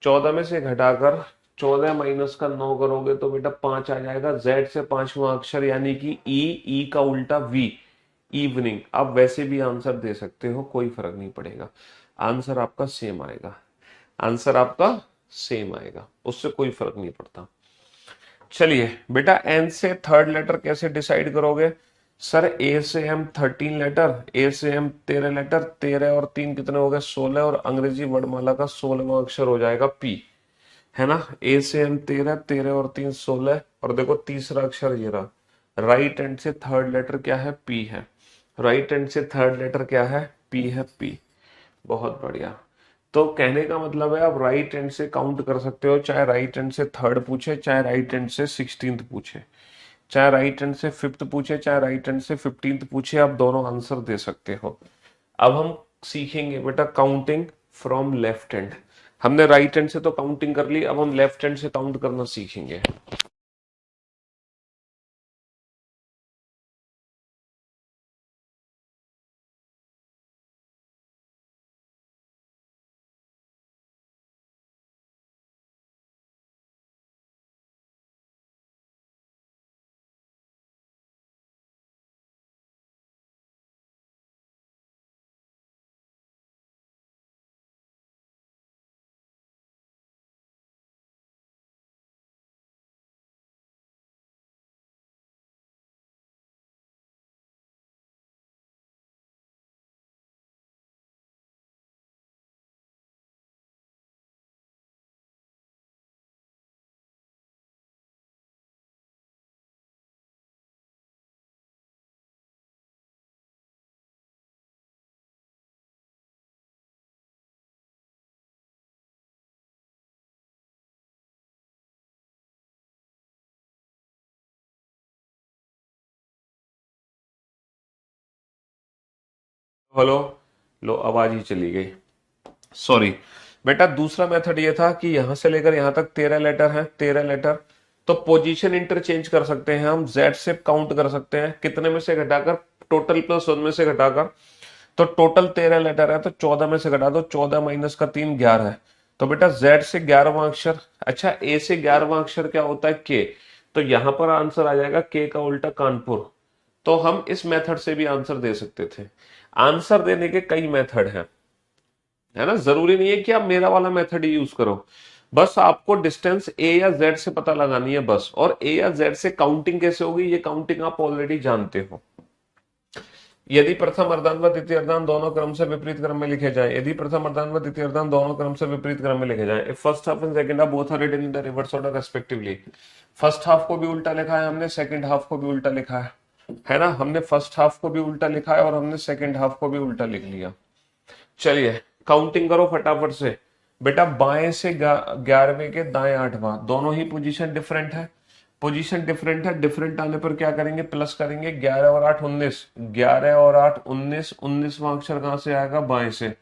14 में से घटाकर 14 माइनस का 9 करोगे तो बेटा 5 आ जाएगा। जेड से 5वां अक्षर यानी कि ई, ई का उल्टा वी, इवनिंग। आप वैसे भी आंसर दे सकते हो, कोई फर्क नहीं पड़ेगा, आंसर आपका सेम आएगा, आंसर आपका सेम आएगा, उससे कोई फर्क नहीं पड़ता। चलिए बेटा, एन से थर्ड लेटर कैसे डिसाइड करोगे? सर ए से एम 13 लेटर, ए से एम 13 लेटर, 13 और 3 कितने हो गए? 16, और अंग्रेजी वर्णमाला का 16वां अक्षर हो जाएगा पी, है ना। ए से एम 13, 13 और 3 16, और देखो तीसरा अक्षर ये रहा। राइट हैंड से थर्ड लेटर क्या है? पी है। राइट हैंड से थर्ड लेटर क्या है? पी है, पी। बहुत बढ़िया। तो कहने का मतलब है आप राइट हैंड से काउंट कर सकते हो, चाहे राइट हैंड से थर्ड पूछे, चाहे राइट हैंड से 16th पूछे, चाहे राइट हैंड से फिफ्थ पूछे, चाहे राइट हैंड से 15th पूछे, आप दोनों आंसर दे सकते हो। अब हम सीखेंगे बेटा काउंटिंग फ्रॉम लेफ्ट हैंड। हमने राइट हैंड से तो काउंटिंग कर ली, अब हम लेफ्ट हैंड से काउंट करना सीखेंगे। हेलो। लो आवाज ही चली गई, सॉरी। बेटा दूसरा मेथड ये था कि यहां से लेकर यहां तक 13 लेटर है, 13 लेटर। तो पोजीशन इंटरचेंज कर सकते हैं, हम जेड से काउंट कर सकते हैं, कितने में से घटाकर, टोटल प्लस 1 में से घटाकर। तो टोटल 13 लेटर है, तो 14 में से घटा दो, 14 माइनस का 3 11 है। तो बेटा जेड से 11वां अक्षर, अच्छा ए से 11वां अक्षर क्या होता है, के। तो यहां पर आंसर आ जाएगा के का उल्टा कानपुर। तो हम इस मेथड से भी आंसर दे सकते थे। आंसर देने के कई मेथड हैं, है ना, जरूरी नहीं है कि आप मेरा वाला मेथड ही यूज करो। बस आपको डिस्टेंस ए या जेड से पता लगानी है बस। और ए या जेड से काउंटिंग कैसे होगी, ये काउंटिंग आप ऑलरेडी जानते हो। यदि प्रथम अर्धांत व द्वितीय अर्धांत दोनों क्रम से विपरीत क्रम में लिखे जाए, यदि प्रथम अर्धांत व द्वितीय अर्धांत दोनों क्रम से विपरीत क्रम में लिखे जाए, first half and second half both are written in the reverse order respectively. First half को भी उल्टा लिखा है हमने, सेकंड हाफ को भी उल्टा लिखा है ना। हमने फर्स्ट हाफ को भी उल्टा लिखा है और हमने सेकंड हाफ को भी उल्टा लिख लिया। चलिए काउंटिंग करो फटाफट से। बेटा बाएं से 11वें के दाएं 8वां, दोनों ही पोजीशन डिफरेंट है। पोजीशन डिफरेंट है, डिफरेंट आने पर क्या करेंगे, प्लस करेंगे। 11 और 8 19, 11 और 8 19, 19वां अक्षर कहां से आएगा, बाएं से।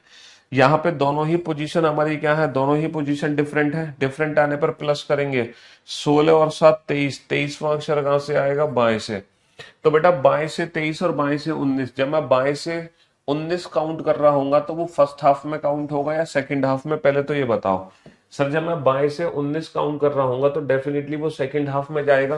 यहाँ पे दोनों ही पोजीशन हमारी क्या है, दोनों ही पोजीशन डिफरेंट है, डिफरेंट आने पर प्लस करेंगे। 16 और 7 23, 23वां अक्षर कहां से आएगा, बाएं से। तो बेटा बाएं से 23 और बाएं से 19, जब मैं बाएं से 19 काउंट कर रहा हूंगा तो वो फर्स्ट हाफ में काउंट होगा या सेकंड हाफ में, पहले तो ये बताओ। सर जब मैं बाएं से 19 काउंट कर रहा हूंगा तो डेफिनेटली वो सेकंड हाफ में जाएगा,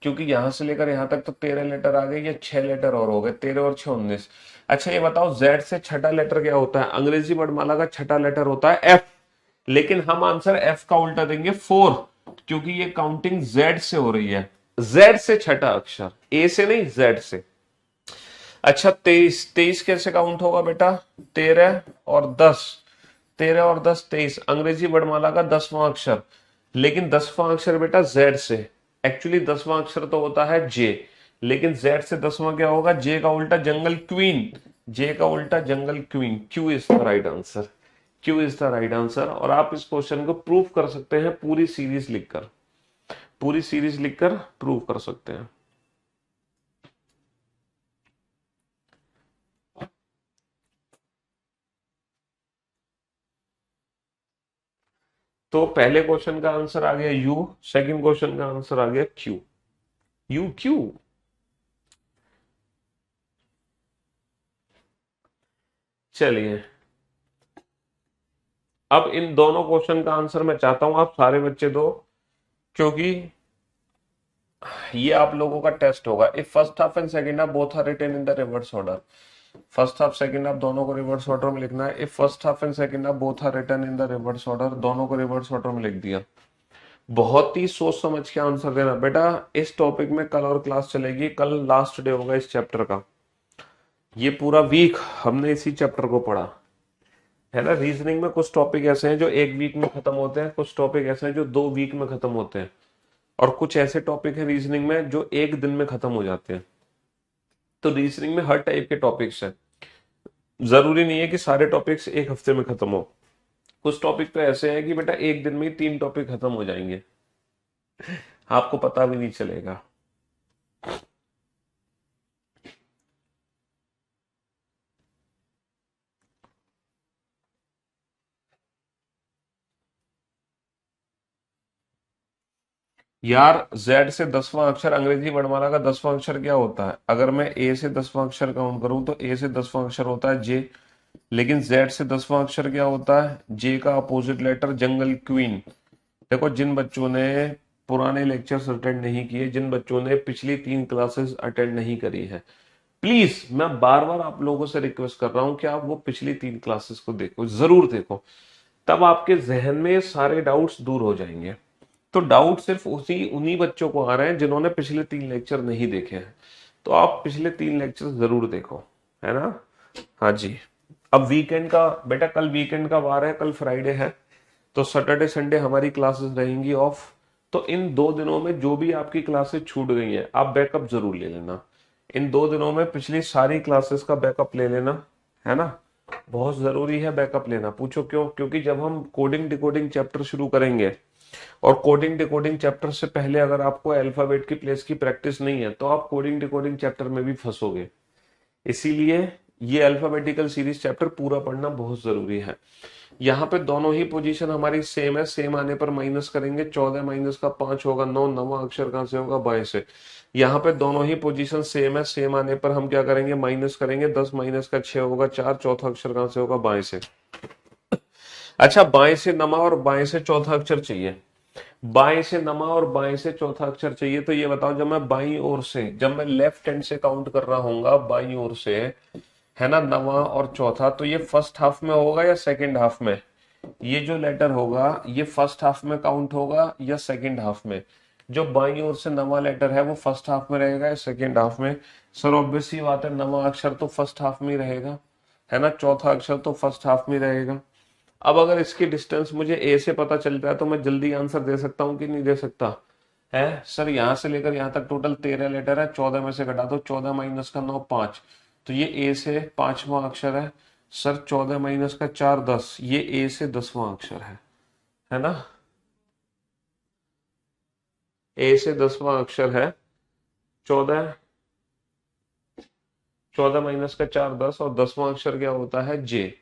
क्योंकि यहां से लेकर यहां तक तो 13 लेटर आ गए, या 6 लेटर और हो गए, 13 और 6 19। अच्छा ये बताओ जेड से छठा लेटर क्या होता है, अंग्रेजी वर्णमाला का छठा लेटर होता है एफ। लेकिन हम आंसर एफ का उल्टा देंगे 4, क्योंकि ये काउंटिंग जेड से हो रही है। जेड से छठा अक्षर, ए से नहीं, जेड से। अच्छा 23, 23 कैसे काउंट होगा बेटा, 13 और 10, 13 और 10 23, अंग्रेजी वर्णमाला का 10वां अक्षर। लेकिन 10वां अक्षर बेटा जेड से, एक्चुअली 10वां अक्षर तो होता है जे, लेकिन जेड से 10वां क्या होगा, जे का उल्टा जंगल क्वीन, जे का उल्टा जंगल queen. Q is the right answer, Q is the right answer. और आप इस क्वेश्चन को प्रूव कर सकते हैं पूरी सीरीज लिखकर, पूरी सीरीज लिखकर प्रूव कर सकते हैं। तो पहले क्वेश्चन का आंसर आ गया यू, सेकंड क्वेश्चन का आंसर आ गया क्यू। You Q. चलिए अब इन दोनों क्वेश्चन का आंसर मैं चाहता हूं आप सारे बच्चे दो, क्योंकि ये आप लोगों का टेस्ट होगा। If first half and second half both are written in the reverse order, first half second half दोनों को रिवर्स ऑर्डर में लिखना है। If first half and second half both are written in the reverse order, दोनों को रिवर्स ऑर्डर में लिख दिया। बहुत ही सोच समझ के आंसर देना बेटा। इस टॉपिक में कल और क्लास चलेगी, कल लास्ट डे होगा इस चैप्टर का। ये पूरा वीक हमने इसी चैप्टर को पढ़ा है ना। रीजनिंग में कुछ टॉपिक ऐसे हैं जो एक वीक में खत्म होते हैं, कुछ टॉपिक ऐसे हैं जो 2 वीक में खत्म होते हैं, और कुछ ऐसे टॉपिक है रीजनिंग में जो एक दिन में खत्म हो जाते हैं। तो रीजनिंग में हर टाइप के टॉपिक्स हैं। जरूरी नहीं है कि सारे टॉपिक्स एक हफ्ते में खत्म हो। कुछ टॉपिक तो ऐसे हैं कि बेटा एक दिन में ही 3 टॉपिक खत्म हो जाएंगे, आपको पता भी नहीं चलेगा। यार जेड से 10वां अक्षर, अंग्रेजी वर्णमाला का 10वां अक्षर क्या होता है? अगर मैं ए से 10वां अक्षर काउंट करूं तो ए से 10वां अक्षर होता है जे। लेकिन जेड से 10वां अक्षर क्या होता है? जे का अपोजिट लेटर जंगल क्वीन। देखो, जिन बच्चों ने पुराने लेक्चर्स अटेंड नहीं किए, जिन बच्चों ने पिछली 3 क्लासेस अटेंड नहीं करी है, प्लीज मैं बार बार आप लोगों से रिक्वेस्ट कर रहा हूं कि आप वो पिछली 3 क्लासेस को देखो, जरूर देखो। तब आपके जहन में सारे डाउट्स दूर हो जाएंगे। तो डाउट सिर्फ उसी उन्हीं बच्चों को आ रहे हैं जिन्होंने पिछले 3 लेक्चर नहीं देखे हैं। तो आप पिछले 3 लेक्चर जरूर देखो, है ना? हाँ जी। अब वीकेंड का बेटा, कल वीकेंड का वार है, कल फ्राइडे है, तो सैटरडे संडे हमारी क्लासेस रहेंगी ऑफ। तो इन 2 दिनों में जो भी आपकी क्लासेस छूट गई हैं, आप बैकअप जरूर ले लेना। इन 2 दिनों में पिछली सारी क्लासेस का बैकअप ले लेना, है ना? बहुत जरूरी है बैकअप लेना। पूछो क्यों? क्योंकि जब हम कोडिंग डिकोडिंग चैप्टर शुरू करेंगे, और कोडिंग डिकोडिंग चैप्टर से पहले अगर आपको अल्फाबेट की प्लेस की प्रैक्टिस नहीं है, तो आप कोडिंग डिकोडिंग चैप्टर में भी फंसोगे। इसीलिए ये अल्फाबेटिकल सीरीज चैप्टर पूरा पढ़ना बहुत जरूरी है। यहाँ पे दोनों ही पोजीशन हमारी सेम है। सेम आने पर माइनस करेंगे, 14 माइनस का 5 होगा 9, नवा अक्षर कहां से होगा? बाएं से। यहाँ पे दोनों ही पोजीशन सेम है। सेम आने पर हम क्या करेंगे? माइनस करेंगे, 10 माइनस का 6 होगा 4, चौथा अक्षर कहां से होगा? बाएं से। अच्छा, बाएं से नमा और बाएं से चौथा अक्षर चाहिए। बाएं से नमा और बाएं से चौथा अक्षर चाहिए, तो ये बताओ, जब मैं बाईं ओर से, जब मैं लेफ्ट हैंड से काउंट कर रहा हूँ बाईं ओर से, है ना, नवा और चौथा, तो ये फर्स्ट हाफ में होगा या सेकंड हाफ में? ये जो लेटर होगा ये फर्स्ट हाफ में काउंट होगा या सेकंड हाफ में? जो बाईं ओर से नवा लेटर है वो फर्स्ट हाफ में रहेगा या सेकंड हाफ में? सर ऑब्वियस सी बात है, नवा अक्षर तो फर्स्ट हाफ में ही रहेगा, है ना? चौथा अक्षर तो फर्स्ट हाफ में रहेगा। अब अगर इसकी डिस्टेंस मुझे ए से पता चल जाए तो मैं जल्दी आंसर दे सकता हूँ कि नहीं दे सकता? है सर, यहां से लेकर यहां तक टोटल 13 लेटर है, 14 में से घटा दो, 14 माइनस का 9 5, तो ये ए से 5वां अक्षर है। सर 14 माइनस का 4 10, ये ए से 10वां अक्षर है ना? ए से 10वां अक्षर है। 14, 14 माइनस का 4 10, और 10वां अक्षर क्या होता है? जे।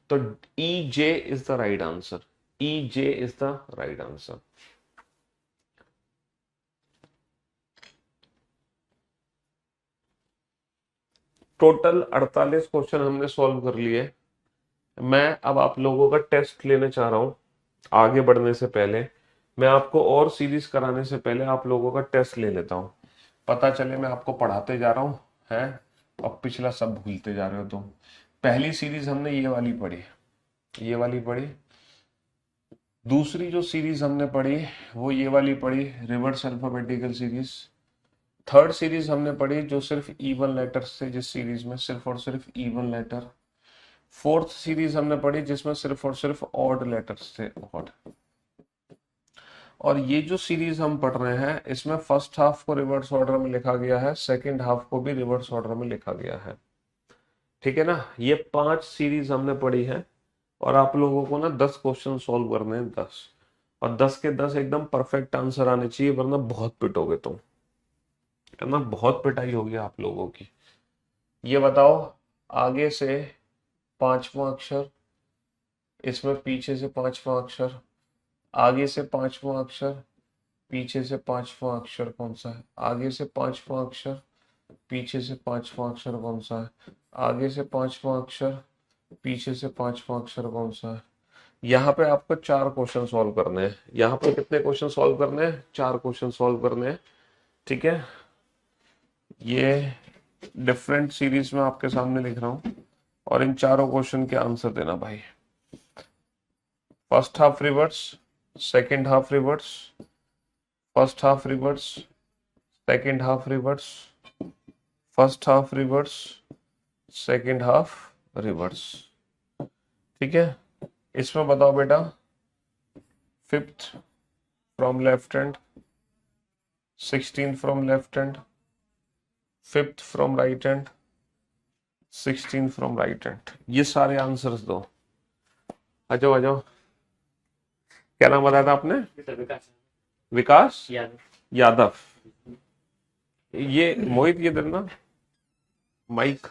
तो E J is the right answer. E J is the right answer. Total 48 question हमने सॉल्व कर लिए। मैं अब आप लोगों का टेस्ट लेने चाह रहा हूं। आगे बढ़ने से पहले, मैं आपको और सीरीज कराने से पहले आप लोगों का टेस्ट ले लेता हूं। पता चले मैं आपको पढ़ाते जा रहा हूं, है, अब पिछला सब भूलते जा रहे हो तुम। पहली सीरीज हमने ये वाली पढ़ी, ये वाली पढ़ी। दूसरी जो सीरीज हमने पढ़ी वो ये वाली पढ़ी, reverse alphabetical series. Third series हमने पढ़ी जो सिर्फ इवन लेटर्स थे, जिस सीरीज में सिर्फ और सिर्फ इवन लेटर। फोर्थ सीरीज हमने पढ़ी जिसमें सिर्फ और सिर्फ ऑड लेटर्स थे, ऑड। और ये जो सीरीज हम पढ़ रहे हैं इसमें फर्स्ट हाफ को रिवर्स ऑर्डर में लिखा गया है, सेकंड हाफ को भी रिवर्स ऑर्डर में लिखा गया है। ठीक है ना? ये 5 सीरीज हमने पढ़ी है, और आप लोगों को ना 10 क्वेश्चन सॉल्व करने हैं, 10। और 10 के 10 एकदम परफेक्ट आंसर आने चाहिए, वरना बहुत पिटोगे तुम, है ना? बहुत पिटाई होगी आप लोगों की। ये बताओ, आगे से 5वां अक्षर, इसमें पीछे से 5वां अक्षर, आगे से 5वां अक्षर, पीछे से 5वां अक्षर कौन सा है? आगे से 5वां अक्षर, पीछे से 5वां अक्षर कौन सा है? आगे से 5वां अक्षर, पीछे से 5वां अक्षर कौन सा है? यहाँ पे आपको 4 क्वेश्चन सॉल्व करने हैं। यहाँ पे कितने क्वेश्चन सॉल्व करने हैं? 4 क्वेश्चन सॉल्व करने हैं। ठीक है, ये डिफरेंट सीरीज में आपके सामने लिख रहा हूँ, और इन चारों क्वेश्चन के आंसर देना भाई। First half reverse, second half reverse, first half reverse, second half reverse, first half reverse, second half reverse. ठीक है, इसमें बताओ बेटा, fifth from left hand, 16 from left hand, fifth from right hand, 16 from right hand. ये सारे आंसर्स दो। आ जाओ आ जाओ। क्या नाम बताया था आपने? विकास यादव। ये मोहित ये देना माइक।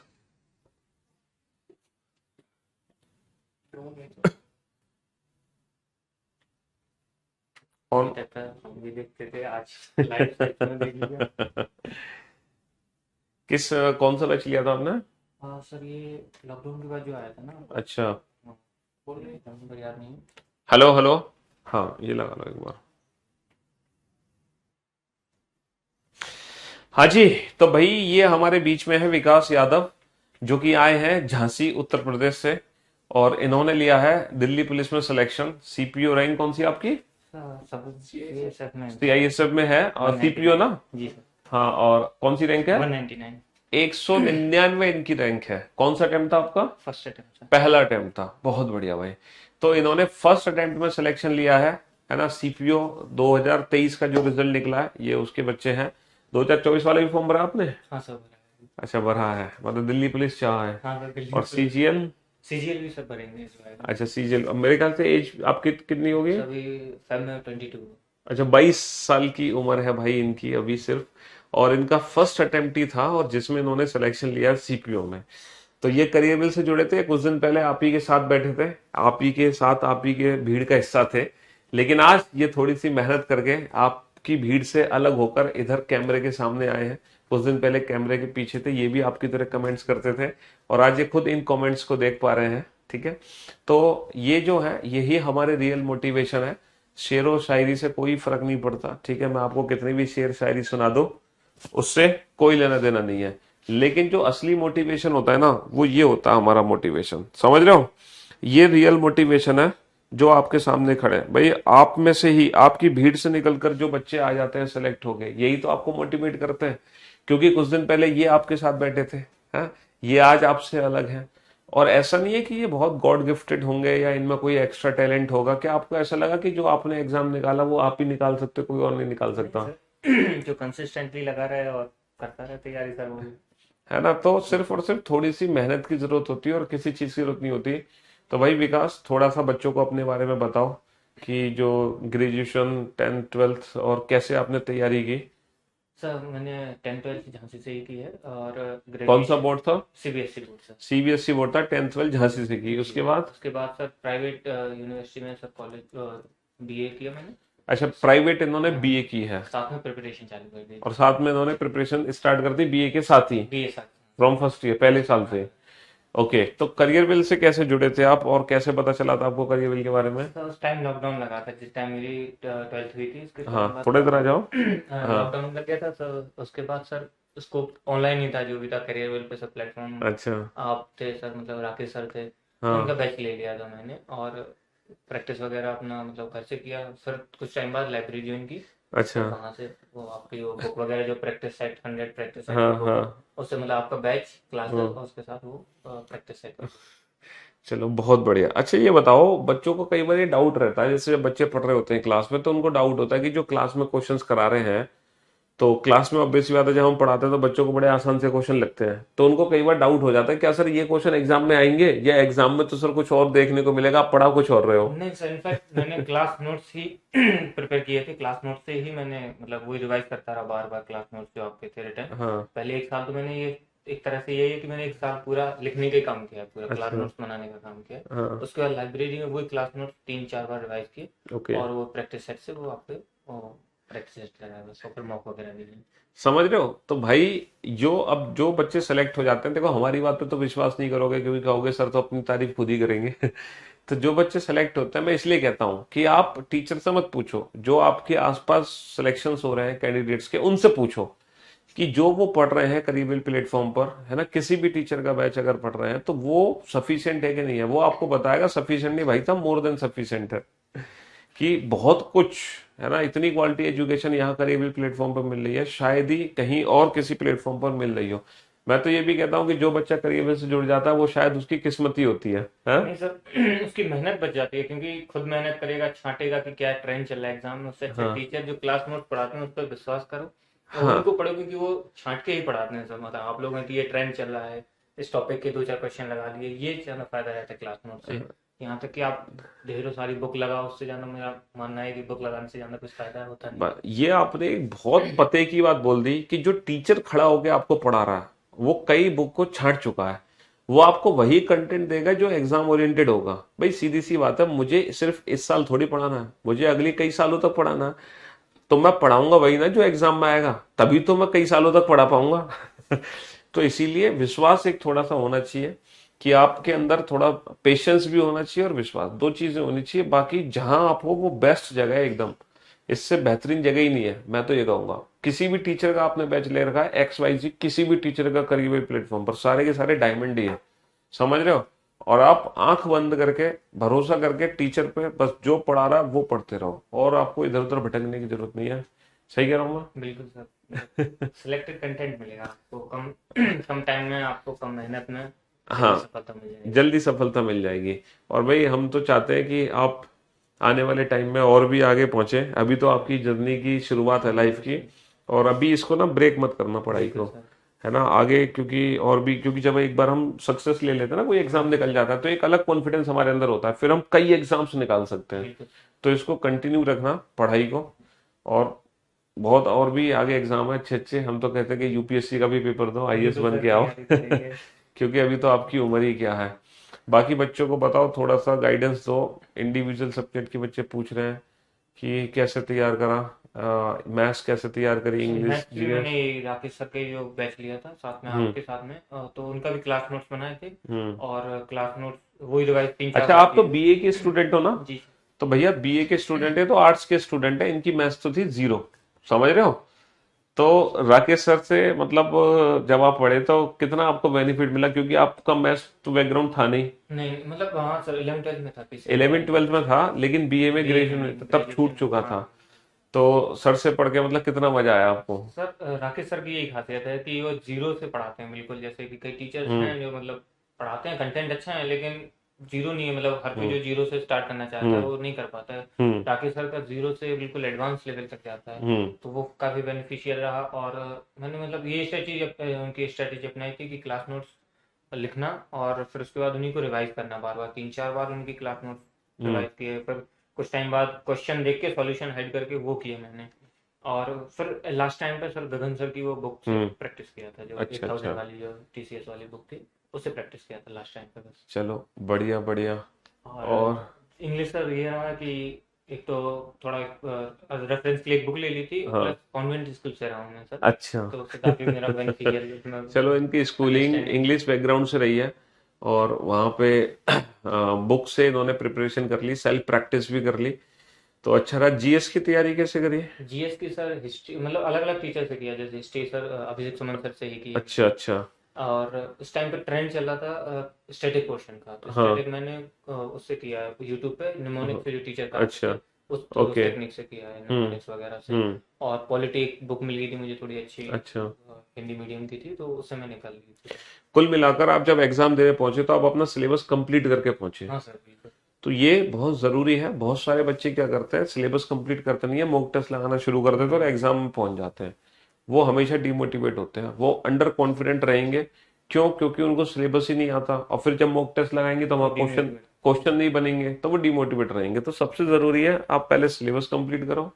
कौन? भी देखते थे आज लाइव में देख लिया। किस कौन सा बैच लिया था आपने? हाँ सर, ये लॉकडाउन के बाद जो आया था ना। अच्छा। हाँ, बोल रहे थे नंबर याद नहीं। Hello hello. हाँ ये लगा लो एक बार। हाँ जी। तो भाई ये हमारे बीच में है विकास यादव, जो कि आए हैं झांसी उत्तर प्रदेश से, और इन्होंने लिया है दिल्ली पुलिस में सिलेक्शन। सीपीओ रैंक कौन सी आपकी? सब ये सब में सीआईएसएफ में है, और सीपीओ 199 ना? जी सर। हाँ, और कौन सी रैंक है? 199 199 इनकी रैंक है। कौन सा अटेम्प्ट था आपका? First attempt sir. पहला अटेम्प्ट था। बहुत बढ़िया भाई। तो इन्होंने फर्स्ट अटेम्प्ट में सिलेक्शन लिया है ना। सीपीओ 2023 का जो रिजल्ट निकला है, ये उसके बच्चे हैं। 2024 वाले भी फॉर्म भरा आपने? हाँ सर भरा है। अच्छा भरा है, मतलब दिल्ली पुलिस चाह है। हाँ सर दिल्ली और पुलिस। सीजीएल? सीजीएल भी सब भरेंगे इस बार। अच्छा सीजीएल। अब मेरे ख्याल से एज आपकी कितनी होगी? सभी सब में 22। अच्छा 22 साल की उम्र है भाई इनकी अभी सिर्फ। और इनका फर्स्ट अटेम्प्ट ही था, और जिसमें इन्होंने सिलेक्शन लिया सीपीओ में। तो ये करियर बिल से जुड़े थे, कुछ दिन पहले आप ही के साथ बैठे थे, आप ही के साथ, आप ही के भीड़ का हिस्सा थे। लेकिन आज ये थोड़ी सी मेहनत करके आपकी भीड़ से अलग होकर इधर कैमरे के सामने आए हैं। कुछ दिन पहले कैमरे के पीछे थे, ये भी आपकी तरह कमेंट्स करते थे, और आज ये खुद इन कमेंट्स को देख पा रहे हैं। ठीक है। तो ये जो है यही हमारे रियल मोटिवेशन है। शेर व शायरी से कोई फर्क नहीं पड़ता। ठीक है, मैं आपको कितनी भी शेर शायरी सुना दो, उससे कोई लेना देना नहीं है। लेकिन जो असली मोटिवेशन होता है ना, वो ये होता है हमारा मोटिवेशन। समझ रहे हो? ये रियल मोटिवेशन है जो आपके सामने खड़े हैं भाई। आप में से ही, आपकी भीड़ से निकलकर जो बच्चे आ जाते हैं सेलेक्ट हो गए, यही तो आपको मोटिवेट करते हैं। क्योंकि कुछ दिन पहले ये आपके साथ बैठे थे, हैं? ये आज आपसे अलग हैं। और ऐसा नहीं है कि ये बहुत गॉड गिफ्टेड होंगे या इनमें कोई एक्स्ट्रा टैलेंट होगा। क्या आपको ऐसा लगा कि जो आपने एग्जाम निकाला वो आप ही निकाल सकते, कोई और नहीं निकाल सकता? जो कंसिस्टेंटली लगा रहा है और करता रहे तैयारी सर, वो है ना। तो सिर्फ और सिर्फ थोड़ी सी मेहनत की जरूरत होती है, और किसी चीज की जरूरत नहीं होती। तो भाई विकास, थोड़ा सा बच्चों को अपने बारे में बताओ कि जो ग्रेजुएशन 10th 12th और कैसे आपने तैयारी की। सर मैंने 10th 12th झांसी से ही की है, और कौन सा ग्रेजुएशन बोर्ड था? CBSE board sir. CBSE board था। 10th 12th झांसी से की, जी उसके बाद? उसके बाद सर प्राइवेट यूनिवर्सिटी में सर कॉलेज बीए किया मैंने। अच्छा, प्राइवेट इन्होंने हाँ, बीए की है, साथ में प्रिपरेशन चालू कर दी। और साथ में इन्होंने प्रिपरेशन स्टार्ट कर दी बीए के साथ ही, बीए साथ। फ्रॉम फर्स्ट ईयर, पहले साल हाँ से। ओके, तो करियर बिल से कैसे जुड़े थे आप, और कैसे पता चला था आपको करियर बिल के बारे में? सर उस टाइम लॉकडाउन लगा था, जिस टाइम मेरी 12th हुई थी, उसके हाँ, तुरंत बाद थोड़ा इधर आ जाओ। हाँ। लॉकडाउन लग गया था सर। उसके बाद सर स्कोप ऑनलाइन ही था, जो भी था करियर वेल पे सब प्लेटफॉर्म। अच्छा। आप थे सर, मतलब राकेश सर थे, तो उनका हाँ। बैच ले लिया था मैंने, और प्रैक्टिस वगैरह अपना मतलब घर से किया। फिर कुछ टाइम बाद लाइब्रेरी ज्वाइन की। अच्छा। तो वहाँ से वो आपकी वो बुक वगैरह, जो प्रैक्टिस सेट 100 प्रैक्टिस सेट हाँ की बुक, हाँ। उससे मतलब आपका बैच क्लासेस हाँ। और उसके साथ वो प्रैक्टिस सेट की। चलो बहुत बढ़िया। अच्छा ये बताओ, बच्चों को कई बार ये डाउट रहता है, जैसे जब बच्चे पढ़ रहे होते हैं क्लास में, तो उनको डाउट होता है कि जो क्लास में क्वेश्चंस करा रहे हैं, तो क्लास में ऑब्वियस बात है जब हम पढ़ाते हैं तो बच्चों को बड़े आसान से क्वेश्चन लगते हैं, तो उनको कई बार डाउट हो जाता है क्या सर ये क्वेश्चन एग्जाम में आएंगे, या एग्जाम में तो सर कुछ और देखने को मिलेगा, आप पढ़ा कुछ और रहे हो? नहीं सर, इनफैक्ट मैंने क्लास नोट्स ही प्रिपेयर किए थे। क्लास नोट्स से ही मैंने मतलब वही रिवाइज करता रहा बार बार, क्लास नोट्स जो आपके थे रिटर्न। हाँ। पहले एक साल तो मैंने ये, एक तरह से यही है कि मैंने एक साल पूरा लिखने का काम किया, पूरा क्लास अच्छा। नोट्स बनाने का काम किया। हाँ। उसके बाद लाइब्रेरी में वही क्लास नोट्स 3-4 बार रिवाइज किए, ओके। और वो प्रैक्टिस सेट से वो आपके प्रैक्टिस सेट लगाया, बस और फिर मॉक वगैरह दिए। समझ रहे हो? तो भाई जो अब जो बच्चे सेलेक्ट हो जाते हैं, देखो हमारी बात पे तो विश्वास नहीं करोगे, क्योंकि कहोगे सर तो अपनी तारीफ खुद ही करेंगे। तो जो बच्चे सेलेक्ट होते हैं, मैं इसलिए कहता हूं कि आप टीचर से मत पूछो, जो आपके आसपास सिलेक्शंस हो रहे हैं कैंडिडेट्स के, उनसे पूछो कि जो वो पढ़ रहे हैं करीबल प्लेटफॉर्म पर, है ना, किसी भी टीचर का बैच अगर पढ़ रहे हैं तो वो सफिशिएंट है कि नहीं है, वो आपको बताएगा। सफिशिएंट नहीं भाई साहब, मोर देन सफिशिएंट है। कि बहुत कुछ, है ना, इतनी क्वालिटी एजुकेशन यहाँ करीबल प्लेटफॉर्म पर मिल रही है, शायद ही कहीं और किसी प्लेटफॉर्म पर मिल रही हो। मैं तो ये भी कहता हूँ कि जो बच्चा करियर से जुड़ जाता है वो शायद उसकी किस्मत ही होती है। नहीं सर उसकी मेहनत बच जाती है, क्योंकि खुद मेहनत करेगा, छांटेगा कि क्या ट्रेंड चल रहा है एग्जाम में। उससे अच्छा हाँ। टीचर जो क्लास नोट पढ़ाते हैं उस पर विश्वास करो, और हाँ। उनको पढ़ो, क्योंकि वो छांट के ही पढ़ाते हैं सर। मतलब आप लोगों की ये ट्रेंड चल रहा है, इस टॉपिक के 2-4 क्वेश्चन लगा लिए, ये ज़्यादा फायदा रहता है क्लास नोट से। यहाँ तक कि आप ढेरों सारी बुक लगाओ, उससे ज़्यादा मेरा मानना है कि बुक लगाने से ज़्यादा कुछ फायदा होता नहीं है। ये आपने एक बहुत पते की बात बोल दी कि जो टीचर खड़ा होकर आपको पढ़ा रहा है वो कई बुक को छांट चुका है, वो आपको वही कंटेंट देगा जो एग्जाम ओरिएंटेड होगा। भाई सीधी सी बात है, मुझे सिर्फ इस साल थोड़ी पढ़ाना है, मुझे अगली कई सालों तक पढ़ाना है। तो मैं पढ़ाऊंगा वही ना जो एग्जाम में आएगा, तभी तो मैं कई सालों तक पढ़ा पाऊंगा। तो इसीलिए विश्वास एक थोड़ा सा होना चाहिए कि आपके अंदर थोड़ा पेशेंस भी होना चाहिए और विश्वास, दो चीजें होनी चाहिए। बाकी जहां आप हो वो बेस्ट जगह है एकदम, इससे बेहतरीन जगह ही नहीं है। मैं तो ये कहूंगा किसी भी टीचर का आपने बैच ले रखा है XYZ, किसी भी टीचर का करियर प्लेटफॉर्म पर सारे के सारे डायमंड ही है, समझ रहे हो। और आप आंख बंद करके भरोसा करके टीचर पे बस जो पढ़ा रहा है वो पढ़ते रहो, और आपको इधर उधर भटकने की जरूरत नहीं है। सही कह रहा हूँ बिल्कुल सर, मैं? सिलेक्टेड कंटेंट मिलेगा आपको कम कम टाइम में, आपको कम मेहनत में जल्दी हाँ, सफलता मिल जाएगी। जल्दी सफलता मिल जाएगी। और भाई हम तो चाहते हैं कि आप आने वाले टाइम में और भी आगे पहुंचे। अभी तो आपकी जर्नी की शुरुआत है लाइफ बिल्कुल की, सर। और अभी इसको ना ब्रेक मत करना पढ़ाई बिल्कुल को, सर। है ना। आगे क्योंकि और भी, क्योंकि जब एक बार हम सक्सेस ले लेते हैं ना, कोई एग्जाम हाँ निकल सर। जाता है तो एक अलग कॉन्फिडेंस हमारे अंदर होता है, फिर हम कई एग्जाम्स निकाल सकते हैं। बिल्कुल। तो इसको कंटिन्यू रखना पढ़ाई को, और बहुत और भी आगे एग्जाम है अच्छे अच्छे। हम तो कहते हैं कि यूपीएससी का भी पेपर दो, आईएएस बिल्कुल बन सर, के आओ। तैयारी करेंगे। क्योंकि अभी तो आपकी उम्र ही क्या है। बाकी बच्चों को बताओ, थोड़ा सा गाइडेंस दो। इंडिविजुअल सब्जेक्ट के बच्चे पूछ रहे हैं कि कैसे तैयार करा, मैथ्स कैसे तैयार करी, इंग्लिश, मैथ्स भी मैंने जीएस। राकेश सर के जो बैच लिया था साथ में, हम्म। आपके साथ में, तो उनका भी क्लास नोट्स बनाए थे। हम्म। और क्लास नोट्स वही रिवाइज 3-4 अच्छा, बार आप तो किए थे। बीए के स्टूडेंट हो ना? जी सर। तो भैया बीए के स्टूडेंट है तो आर्ट्स के स्टूडेंट है, इनकी मैथ्स तो थी जीरो, समझ रहे हो। तो राकेश सर से मतलब जब आप पढ़े तो कितना आपको बेनिफिट मिला, क्योंकि आपका मैथ्स तो बैकग्राउंड था नहीं। नहीं मतलब, हाँ सर, 11th-12th में था, पीसीएम में 11 नहीं 12 था। में था, लेकिन बीए में बीए में ग्रेजुएशन नहीं, में तब छूट ग्रेजुएशन। चुका हाँ। था। तो सर से पढ़ के मतलब कितना मजा आया आपको? सर, राकेश सर की यही खासियत है कि वो जीरो से पढ़ाते हैं बिल्कुल। जैसे कि कई टीचर्स हम्म। हैं जो मतलब पढ़ाते हैं, कंटेंट अच्छा है, लेकिन जीरो नहीं है। मतलब हर कोई हम्म। जो जीरो से स्टार्ट करना चाहता है हम्म। वो नहीं कर पाता है। हम्म। राकेश सर का जीरो से बिल्कुल एडवांस लेवल तक जाता है। हम्म। तो वो काफ़ी बेनिफिशियल रहा। और मैंने मतलब ये स्ट्रेटेजी, उनकी स्ट्रेटेजी अपनाई थी कि क्लास नोट्स लिखना, और फिर उसके बाद उन्हीं को रिवाइज करना बार बार, 3-4 बार उनकी क्लास नोट्स हम्म। रिवाइज किए। फिर कुछ टाइम बाद क्वेश्चन देख के सॉल्यूशन हेड करके वो किए मैंने। और फिर लास्ट टाइम पे सर गगन सर की वो बुक से हम्म। प्रैक्टिस किया था, जो अच्छा 8000 अच्छा। वाली जो टीसीएस वाली बुक थी, उससे प्रैक्टिस किया था लास्ट टाइम पे बस। चलो, बढ़िया बढ़िया। और और इंग्लिश सर ये रहा कि एक तो थोड़ा रेफरेंस के लिए एक बुक ले ली थी, प्लस हाँ। कॉन्वेंट स्कूल से रहा हूँ मैं सर। अच्छा। तो उससे काफ़ी मेरा बेनिफिशियल उसमें चलो, इनकी स्कूलिंग अंडरस्टैंडिंग। इंग्लिश बैकग्राउंड से रही है, और वहां पे बुक से इन्होंने प्रिपरेशन कर ली, सेल्फ प्रैक्टिस भी कर ली। तो अच्छा रहा। जीएस की तैयारी कैसे करी? जीएस की सर हिस्ट्री मतलब अलग अलग टीचर से किया। जैसे हिस्ट्री सर अभिजीत सुमन सर से ही की है अच्छा मैंने। अच्छा। और उस टाइम पे ट्रेंड चल रहा था स्टैटिक पोर्शन का, तो हाँ। स्टैटिक मैंने उससे किया है यूट्यूब पे, निमोनिक हाँ, से जो टीचर कराते अच्छा। थे उस ओके। टेक्निक से किया है, हम्म। निमोनिक्स वगैरह से। हम्म। और पॉलिटी एक बुक मिल गई थी मुझे थोड़ी अच्छी, अच्छा। हिंदी मीडियम की थी, तो उससे मैंने कर ली थी। कुल मिलाकर आप जब एग्जाम देने पहुंचे तो आप अपना सिलेबस कंप्लीट करके पहुंचे। हाँ सर, बिल्कुल। तो ये बहुत जरूरी है। बहुत सारे बच्चे क्या करते हैं, सिलेबस कंप्लीट करते नहीं है, मॉक टेस्ट लगाना शुरू कर देते हैं और एग्जाम में पहुंच जाते हैं। वो हमेशा डिमोटिवेट होते हैं, वो अंडर कॉन्फिडेंट रहेंगे। क्यों? क्योंकि उनको सिलेबस ही नहीं आता, और फिर जब मॉक टेस्ट लगाएंगे तो वो वहां क्वेश्चन डिमोटिवेट। क्वेश्चन नहीं बनेंगे, तो वो डिमोटिवेट रहेंगे। तो सबसे जरूरी है आप पहले सिलेबस कंप्लीट करो।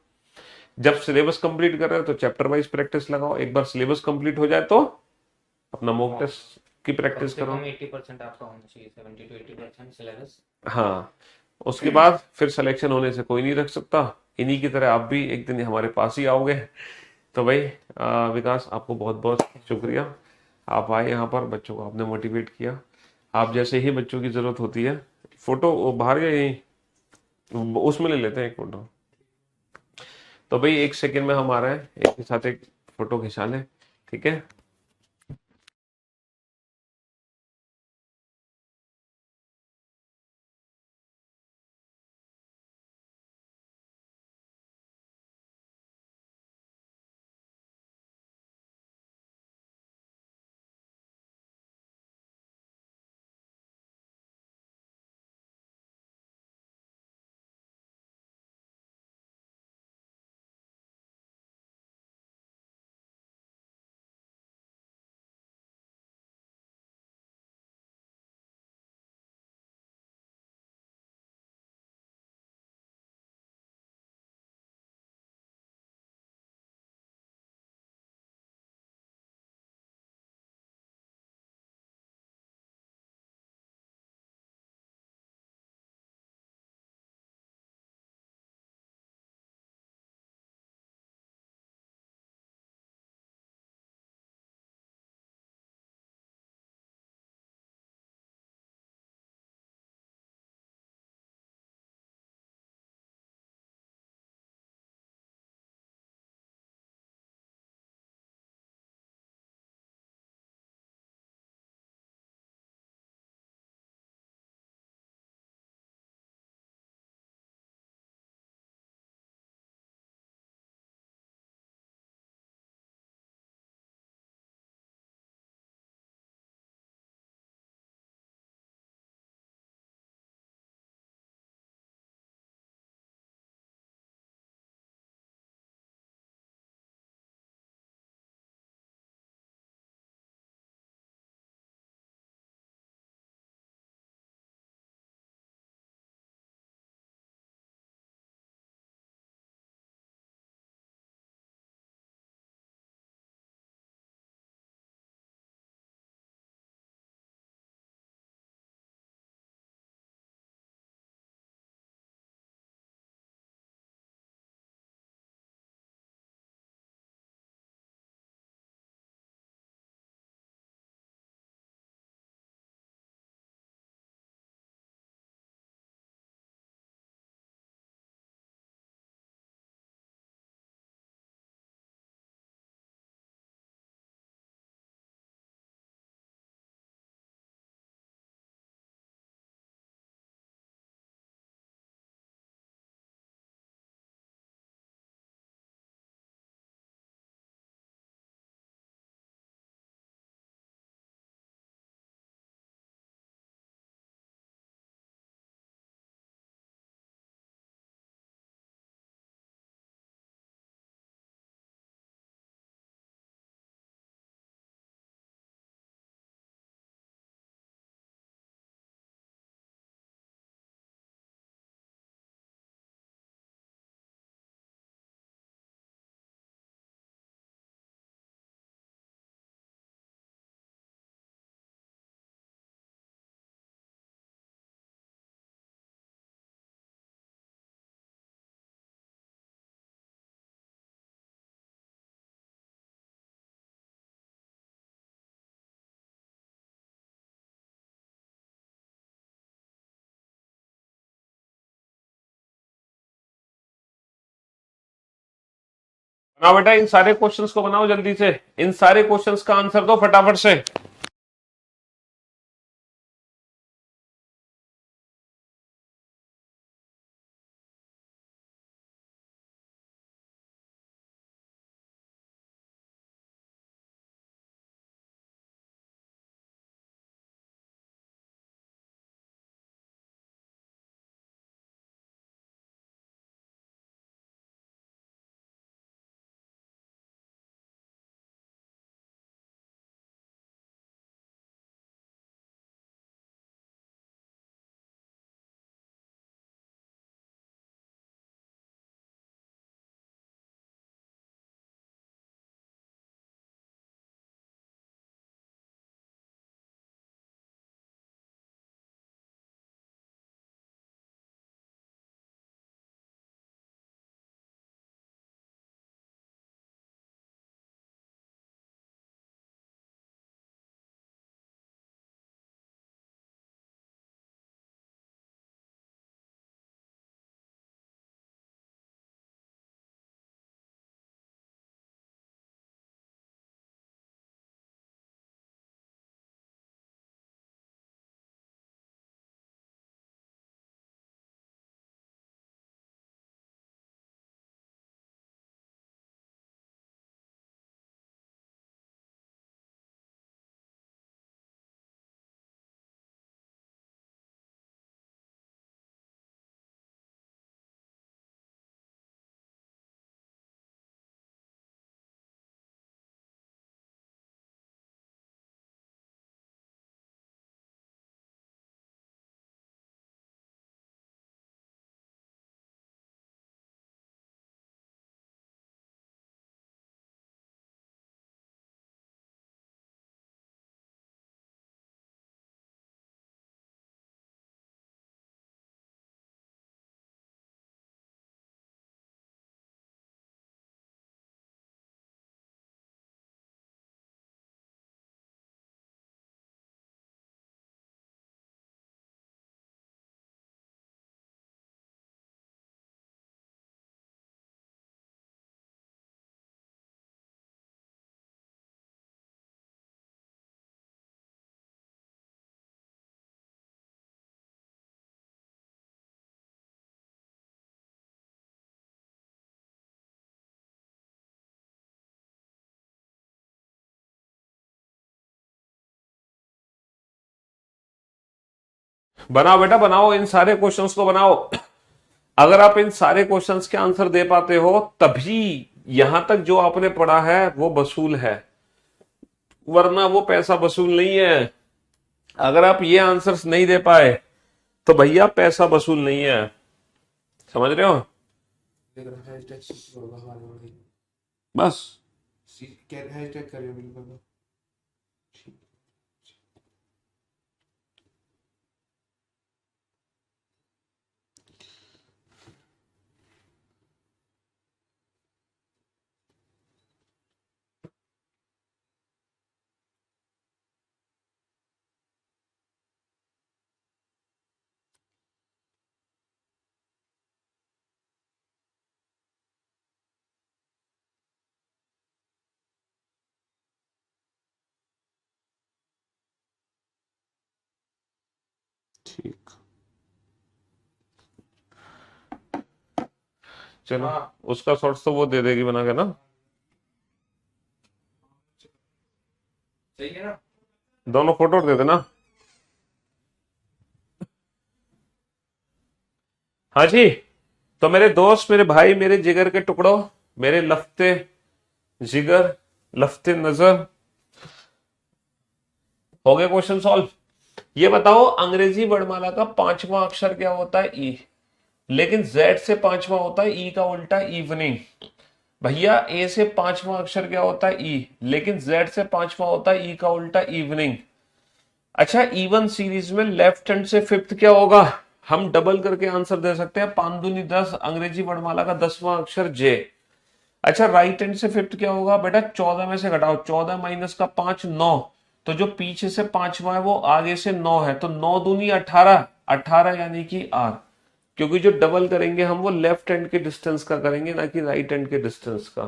जब सिलेबस कंप्लीट कर रहे हो तो चैप्टर वाइज प्रैक्टिस लगाओ। एक बार सिलेबस कंप्लीट हो जाए तो अपना मॉक मॉक टेस्ट की कम प्रैक्टिस से करो। कम 80% आपका होना चाहिए, 70 to 80% सिलेबस। हाँ। उसके बाद फिर सिलेक्शन होने से कोई नहीं रख सकता। इन्हीं की तरह आप भी एक दिन हमारे पास ही आओगे। तो भाई विकास, आपको बहुत बहुत शुक्रिया। आप आए यहाँ पर, बच्चों को आपने मोटिवेट किया। आप जैसे ही बच्चों की जरूरत होती है, फोटो वो बाहर या यहीं उसमें ले लेते हैं एक फोटो। तो भाई एक सेकंड में हम आ रहे हैं, एक के साथ एक फोटो खिंचा लें, ठीक है। बनाओ बेटा, इन सारे क्वेश्चंस को बनाओ जल्दी से, इन सारे क्वेश्चंस का आंसर दो फटाफट से। बनाओ बेटा बनाओ, इन सारे क्वेश्चंस को बनाओ। अगर आप इन सारे क्वेश्चंस के आंसर दे पाते हो तभी यहां तक जो आपने पढ़ा है वो वसूल है, वरना वो पैसा वसूल नहीं है। अगर आप ये आंसर्स नहीं दे पाए तो भैया पैसा वसूल नहीं है, समझ रहे हो? बस हैशटैग करियो बिल्कुल। ठीक, चलो। हाँ उसका शॉर्ट्स तो वो दे देगी बना के ना। सही है ना। दोनों फोटो दे देना। हाँ जी। तो मेरे दोस्त, मेरे भाई, मेरे जिगर के टुकड़ों, मेरे लफ्ते जिगर, लफ्ते नजर, हो गए क्वेश्चन सॉल्व। ये बताओ, अंग्रेजी वर्णमाला का पांचवा अक्षर क्या होता है? ई। लेकिन जेड से पांचवा होता है ई का उल्टा इवनिंग। भैया ए से पांचवा अक्षर क्या होता है? ई। लेकिन जेड से पांचवा होता है ई का उल्टा इवनिंग। अच्छा, इवन सीरीज में लेफ्ट हैंड से फिफ्थ क्या होगा? हम डबल करके आंसर दे सकते हैं, 5 दूनी 10, अंग्रेजी वर्णमाला का 10वां अक्षर जे। अच्छा, राइट हैंड से फिफ्थ क्या होगा बेटा? 14 में से घटाओ, 14 माइनस का 5 9। तो जो पीछे से पांचवा है वो आगे से 9 है, तो 9 दूनी 18, 18 यानी कि आर। क्योंकि जो डबल करेंगे हम वो लेफ्ट हैंड के डिस्टेंस का करेंगे, ना कि राइट हैंड के डिस्टेंस का।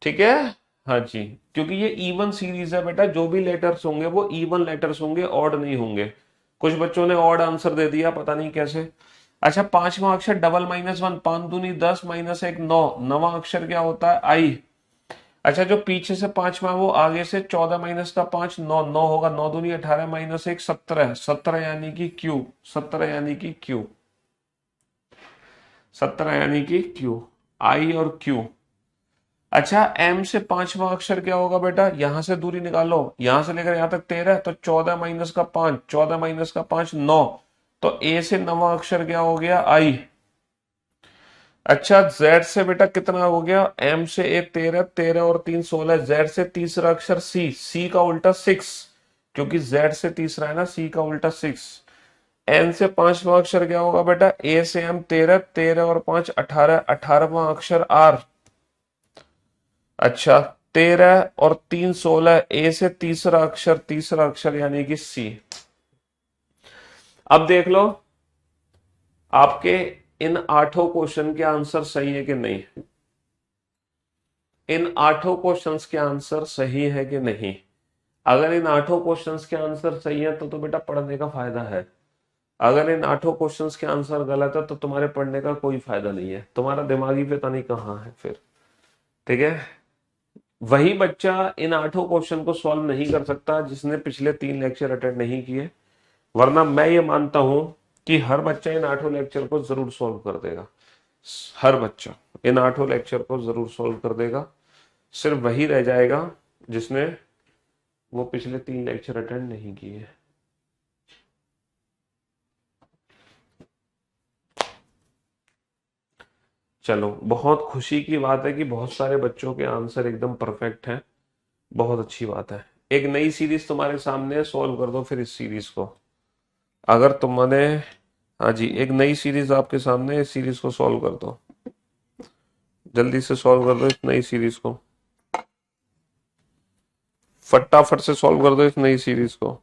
ठीक है। हाँ जी, क्योंकि ये इवन सीरीज है बेटा, जो भी लेटर्स होंगे वो इवन लेटर्स होंगे, ऑड नहीं होंगे। कुछ बच्चों ने ऑड आंसर दे दिया, पता नहीं कैसे। अच्छा, पांचवा अक्षर डबल माइनस वन, पांच दूनी 10 माइनस एक 9, नवा अक्षर क्या होता है? आई। अच्छा, जो पीछे से पांचवा वो आगे से 14 माइनस का 5, 9, 9 होगा, 9 दूनी 18 माइनस एक 17, 17 यानी कि क्यू, 17 यानी कि क्यू, 17 यानी कि क्यू, आई और क्यू। अच्छा, एम से पांचवा अक्षर क्या होगा बेटा? यहां से दूरी निकालो, यहां से लेकर यहां तक 13, तो 14 माइनस का 5, 14 माइनस का 5 9, तो ए से नवा अक्षर क्या हो गया? आई। अच्छा, जेड से बेटा कितना हो गया? एम से एक 13, 13 और 3 16, जेड से तीसरा अक्षर सी, सी का उल्टा 6, क्योंकि जेड से तीसरा है ना, सी का उल्टा 6। एन से पांचवा अक्षर क्या होगा बेटा? ए से एम 13, 13 और 5 18, 18वां अक्षर आर। अच्छा, 13 और 3 16, ए से तीसरा अक्षर यानी कि सी। अब देख लो आपके इन आठों क्वेश्चन के आंसर सही है कि नहीं, इन आठों क्वेश्चंस के आंसर सही है कि नहीं। अगर इन आठों क्वेश्चंस के आंसर सही है तो बेटा पढ़ने का फायदा है। अगर इन आठों क्वेश्चंस के आंसर गलत है तो तुम्हारे पढ़ने का कोई फायदा नहीं है, तुम्हारा दिमागी पता नहीं कहाँ है फिर। ठीक है, वही बच्चा इन आठों क्वेश्चन को सॉल्व नहीं कर सकता जिसने पिछले 3 लेक्चर अटेंड नहीं किए, वरना मैं ये मानता हूं कि हर बच्चा इन आठों लेक्चर को जरूर सॉल्व कर देगा। हर बच्चा इन आठों लेक्चर को जरूर सॉल्व कर देगा, सिर्फ वही रह जाएगा जिसने वो पिछले 3 लेक्चर अटेंड नहीं किए। चलो, बहुत खुशी की बात है कि बहुत सारे बच्चों के आंसर एकदम परफेक्ट हैं, बहुत अच्छी बात है। एक नई सीरीज तुम्हारे सामने है, सॉल्व कर दो फिर इस सीरीज को। अगर तुमने, हाँ जी, एक नई सीरीज आपके सामने है, इस सीरीज को सॉल्व कर दो, जल्दी से सॉल्व कर दो इस नई सीरीज को, फटाफट से सॉल्व कर दो इस नई सीरीज को।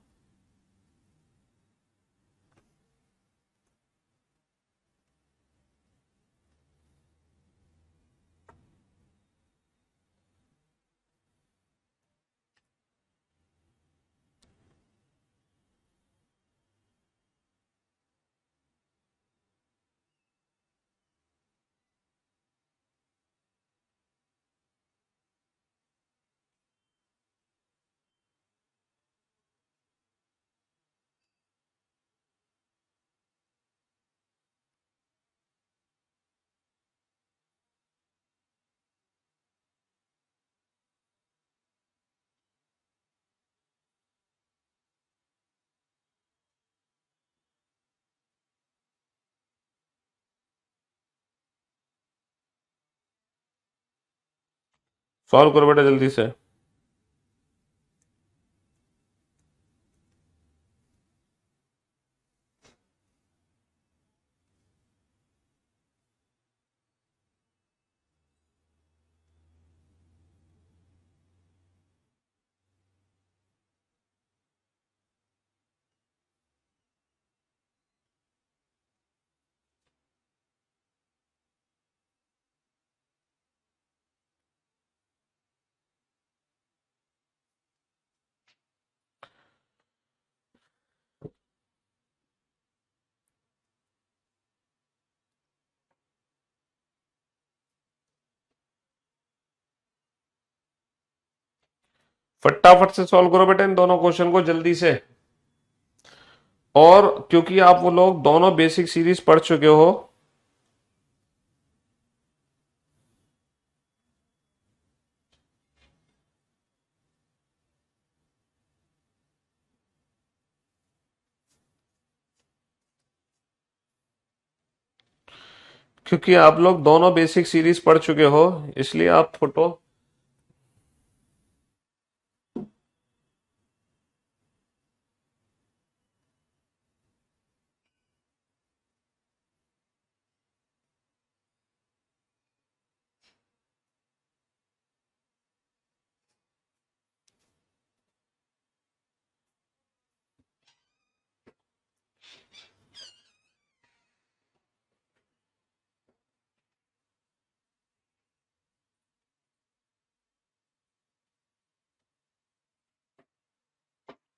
सॉल्व करो बेटा जल्दी से। फटाफट से सॉल्व करो बेटा इन दोनों क्वेश्चन को जल्दी से। और क्योंकि आप वो लोग दोनों बेसिक सीरीज पढ़ चुके हो, क्योंकि आप लोग दोनों बेसिक सीरीज पढ़ चुके हो, इसलिए आप फोटो,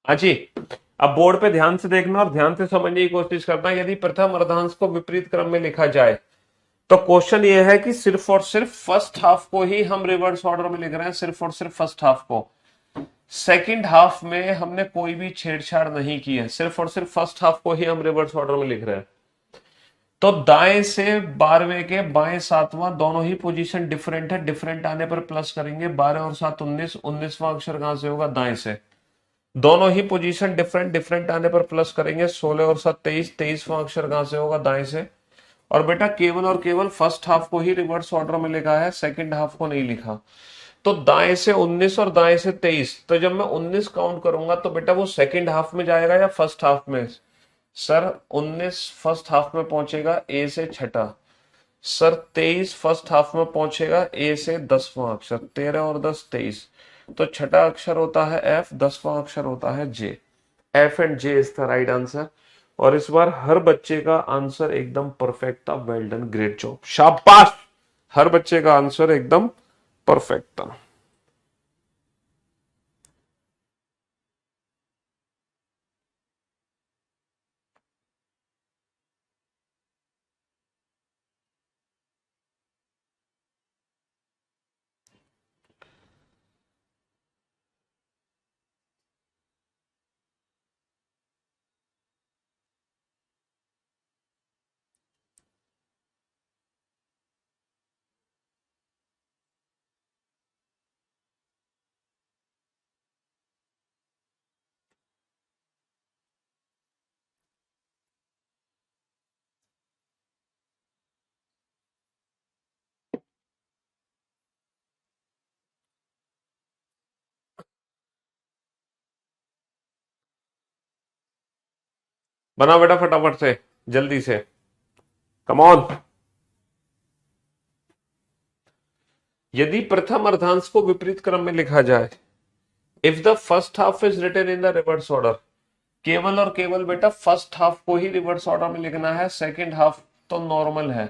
हाँ जी। अब बोर्ड पे ध्यान से देखना और ध्यान से समझने की कोशिश करना। यदि प्रथम अर्धांश को विपरीत क्रम में लिखा जाए तो क्वेश्चन ये है कि सिर्फ और सिर्फ फर्स्ट हाफ को ही हम रिवर्स ऑर्डर में लिख रहे हैं, सिर्फ और सिर्फ फर्स्ट हाफ को। सेकंड हाफ में हमने कोई भी छेड़छाड़ नहीं की है, सिर्फ और सिर्फ फर्स्ट हाफ को ही हम रिवर्स ऑर्डर में लिख रहे हैं। तो दाएं से 12वें के बाएं 7वां दोनों ही पोजीशन डिफरेंट है, डिफरेंट आने पर प्लस करेंगे। 12 और 7 19, 19वां अक्षर कहां से होगा? दाएं से। दोनों ही पोजीशन डिफरेंट, डिफरेंट आने पर प्लस करेंगे। 16 और 7 23, 23वां अक्षर कहां से होगा? दाएं से। और बेटा केवल और केवल फर्स्ट हाफ को ही रिवर्स ऑर्डर में लिखा है, सेकंड हाफ को नहीं लिखा। तो दाएं से 19 और दाएं से 23, तो जब मैं 19 काउंट करूंगा तो बेटा वो सेकंड हाफ में जाएगा या फर्स्ट हाफ में? सर 19 फर्स्ट हाफ में पहुंचेगा, ए से छठा। सर 23 फर्स्ट हाफ में पहुंचेगा, ए से 10वां अक्षर। 13 और 10 23, तो छठा अक्षर होता है एफ, 10वां अक्षर होता है J. F and J is the right answer. और इस बार हर बच्चे का आंसर एकदम परफेक्ट था। वेल डन, ग्रेट जॉब, शाबाश। हर बच्चे का आंसर एकदम परफेक्ट था। बनाओ बेटा फटाफट से, जल्दी से, कम ऑन। यदि प्रथम अर्धांश को विपरीत क्रम में लिखा जाए, if the first half is written in the reverse order, केवल और केवल बेटा फर्स्ट हाफ को ही रिवर्स ऑर्डर में लिखना है, सेकंड हाफ तो नॉर्मल है।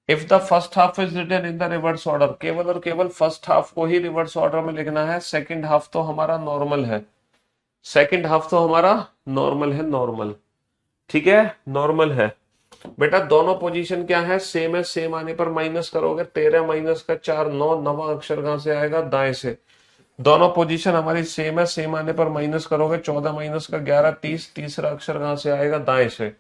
If the first half is written in the reverse order, केवल और केवल फर्स्ट हाफ को ही रिवर्स ऑर्डर में लिखना है, सेकंड हाफ तो हमारा नॉर्मल है। सेकंड हाफ तो हमारा नॉर्मल है, नॉर्मल। ठीक है, नॉर्मल है। बेटा दोनों पोजीशन क्या है? सेम है। सेम आने पर माइनस करोगे, 13 माइनस का 4 9, नवा अक्षर कहां से आएगा? दाएं से। दोनों पोजीशन हमारी सेम है। सेम आने पर माइनस करोगे, 14 माइनस का 11 30, तीसरा अक्षर कहां से आएगा? दाएं से।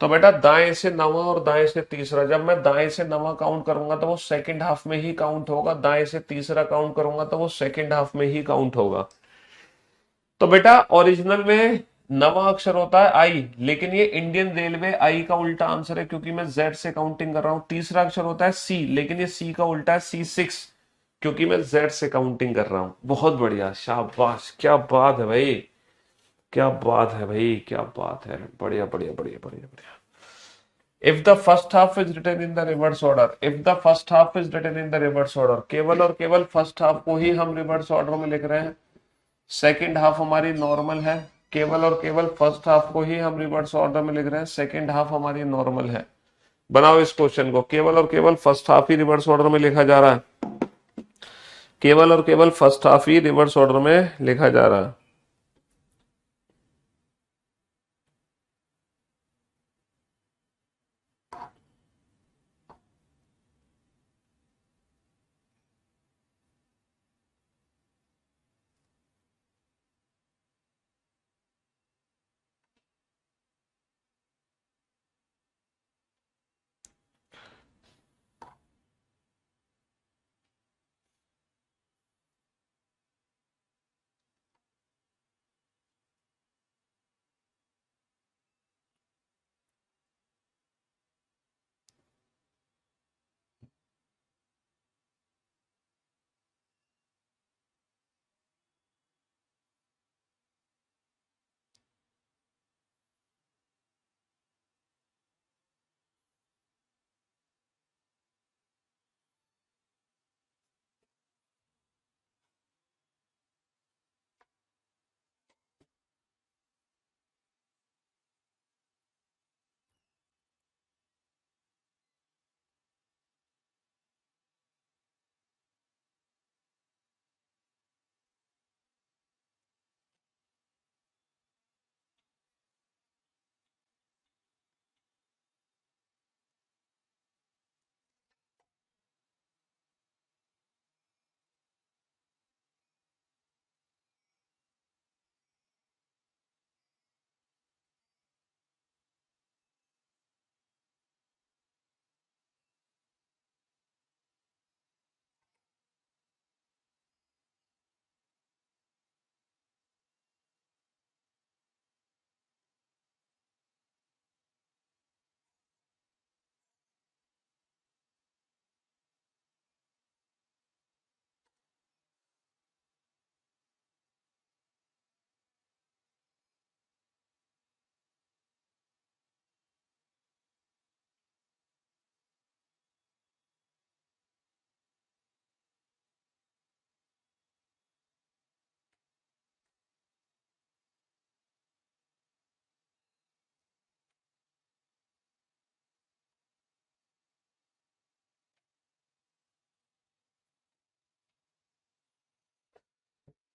तो बेटा दाएं से नवा और दाएं से तीसरा, जब मैं दाएं से नवा काउंट करूंगा तो वो सेकंड हाफ में ही काउंट होगा, दाएं से तीसरा काउंट करूंगा तो वो सेकंड हाफ में ही काउंट होगा। तो बेटा ओरिजिनल में नवा अक्षर होता है आई, लेकिन ये इंडियन रेलवे आई का उल्टा आंसर है क्योंकि मैं जेड से काउंटिंग कर रहा हूं। तीसरा अक्षर होता है सी, लेकिन ये सी का उल्टा है C6, क्योंकि मैं जेड से काउंटिंग कर रहा हूं। बहुत बढ़िया, शाबाश, क्या बात है भाई, क्या बात है भाई, क्या बात है, बढ़िया बढ़िया बढ़िया बढ़िया बढ़िया। If the first half is written in the reverse order, if the first half is written in the reverse order, केवल और केवल फर्स्ट हाफ को ही हम रिवर्स ऑर्डर में लिख रहे हैं, सेकंड हाफ हमारी नॉर्मल है। केवल और केवल फर्स्ट हाफ को ही हम रिवर्स ऑर्डर में लिख रहे हैं, सेकंड हाफ हमारी नॉर्मल है। बनाओ इस क्वेश्चन को, केवल और केवल फर्स्ट हाफ ही रिवर्स ऑर्डर में लिखा जा रहा है, केवल और केवल फर्स्ट हाफ ही रिवर्स ऑर्डर में लिखा जा रहा है।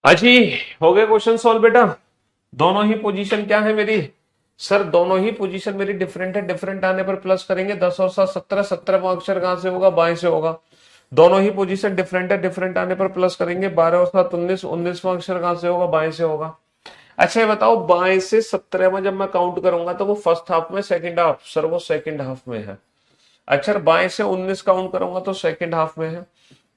अजी हो गए क्वेश्चन सॉल्व बेटा? दोनों ही पोजीशन क्या है मेरी? सर दोनों ही पोजीशन मेरी डिफरेंट है, डिफरेंट आने पर प्लस करेंगे, 10 और 7 17, 17वां अक्षर कहां से होगा? बाएं से होगा। दोनों ही पोजीशन डिफरेंट है, डिफरेंट आने पर प्लस करेंगे, 12 और 7 19, 19वां अक्षर कहां से होगा? बाएं से होगा। अच्छा ये बताओ बाएं से 17 में जब मैं काउंट करूंगा तो वो फर्स्ट हाफ में सेकंड हाफ? सर वो सेकंड हाफ में है। अच्छा बाएं से 19 काउंट करूंगा तो सेकंड हाफ में है।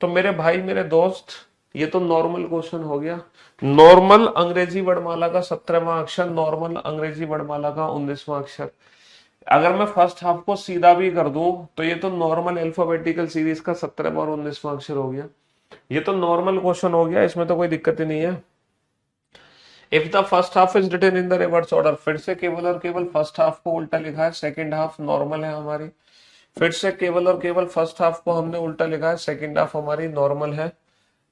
तो मेरे भाई मेरे दोस्त ये तो नॉर्मल क्वेश्चन हो गया। नॉर्मल अंग्रेजी वर्णमाला का 17वां अक्षर, नॉर्मल अंग्रेजी वर्णमाला का 19वां अक्षर। अगर मैं फर्स्ट हाफ को सीधा भी कर दूं तो ये तो नॉर्मल अल्फाबेटिकल सीरीज का 17वां और 19वां अक्षर हो गया। ये तो नॉर्मल क्वेश्चन हो गया, इसमें तो कोई दिक्कत ही नहीं है। If the first half is written in the reverse order, फिर से केवल और केवल फर्स्ट हाफ को उल्टा लिखा है, सेकंड हाफ नॉर्मल है हमारी। फिर से केवल और केवल फर्स्ट हाफ को हमने उल्टा लिखा है, सेकंड हाफ हमारी नॉर्मल है।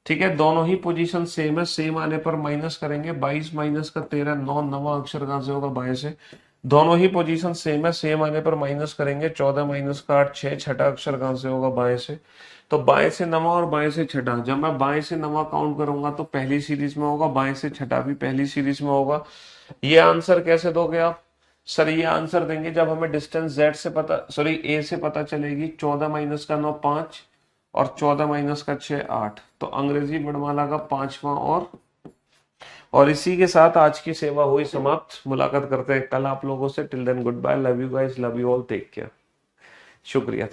ठीक है, दोनों ही पोजीशन सेम है, सेम आने पर माइनस करेंगे, 22 माइनस का 13, 9, नवा अक्षर कहां से होगा? बाएं से। दोनों ही पोजीशन सेम है, सेम आने पर माइनस करेंगे, 14 माइनस का 8, 6, छठा अक्षर कहां से होगा? बाएं से। तो बाएं से नवा और बाएं से छठा, जब मैं बाएं से नवा काउंट करूंगा तो पहली सीरीज में होगा, बाएं से छठा भी पहली सीरीज में होगा। ये आंसर कैसे दोगे आप? सर ये आंसर देंगे जब हमें डिस्टेंस जेड से पता, सॉरी ए से पता चलेगी। 14 माइनस का 9 5 और 14 माइनस का 6 8, तो अंग्रेजी वर्णमाला का 5वां। और इसी के साथ आज की सेवा हुई समाप्त। मुलाकात करते हैं कल आप लोगों से। Till then goodbye, love you guys, love you all, take care, शुक्रिया।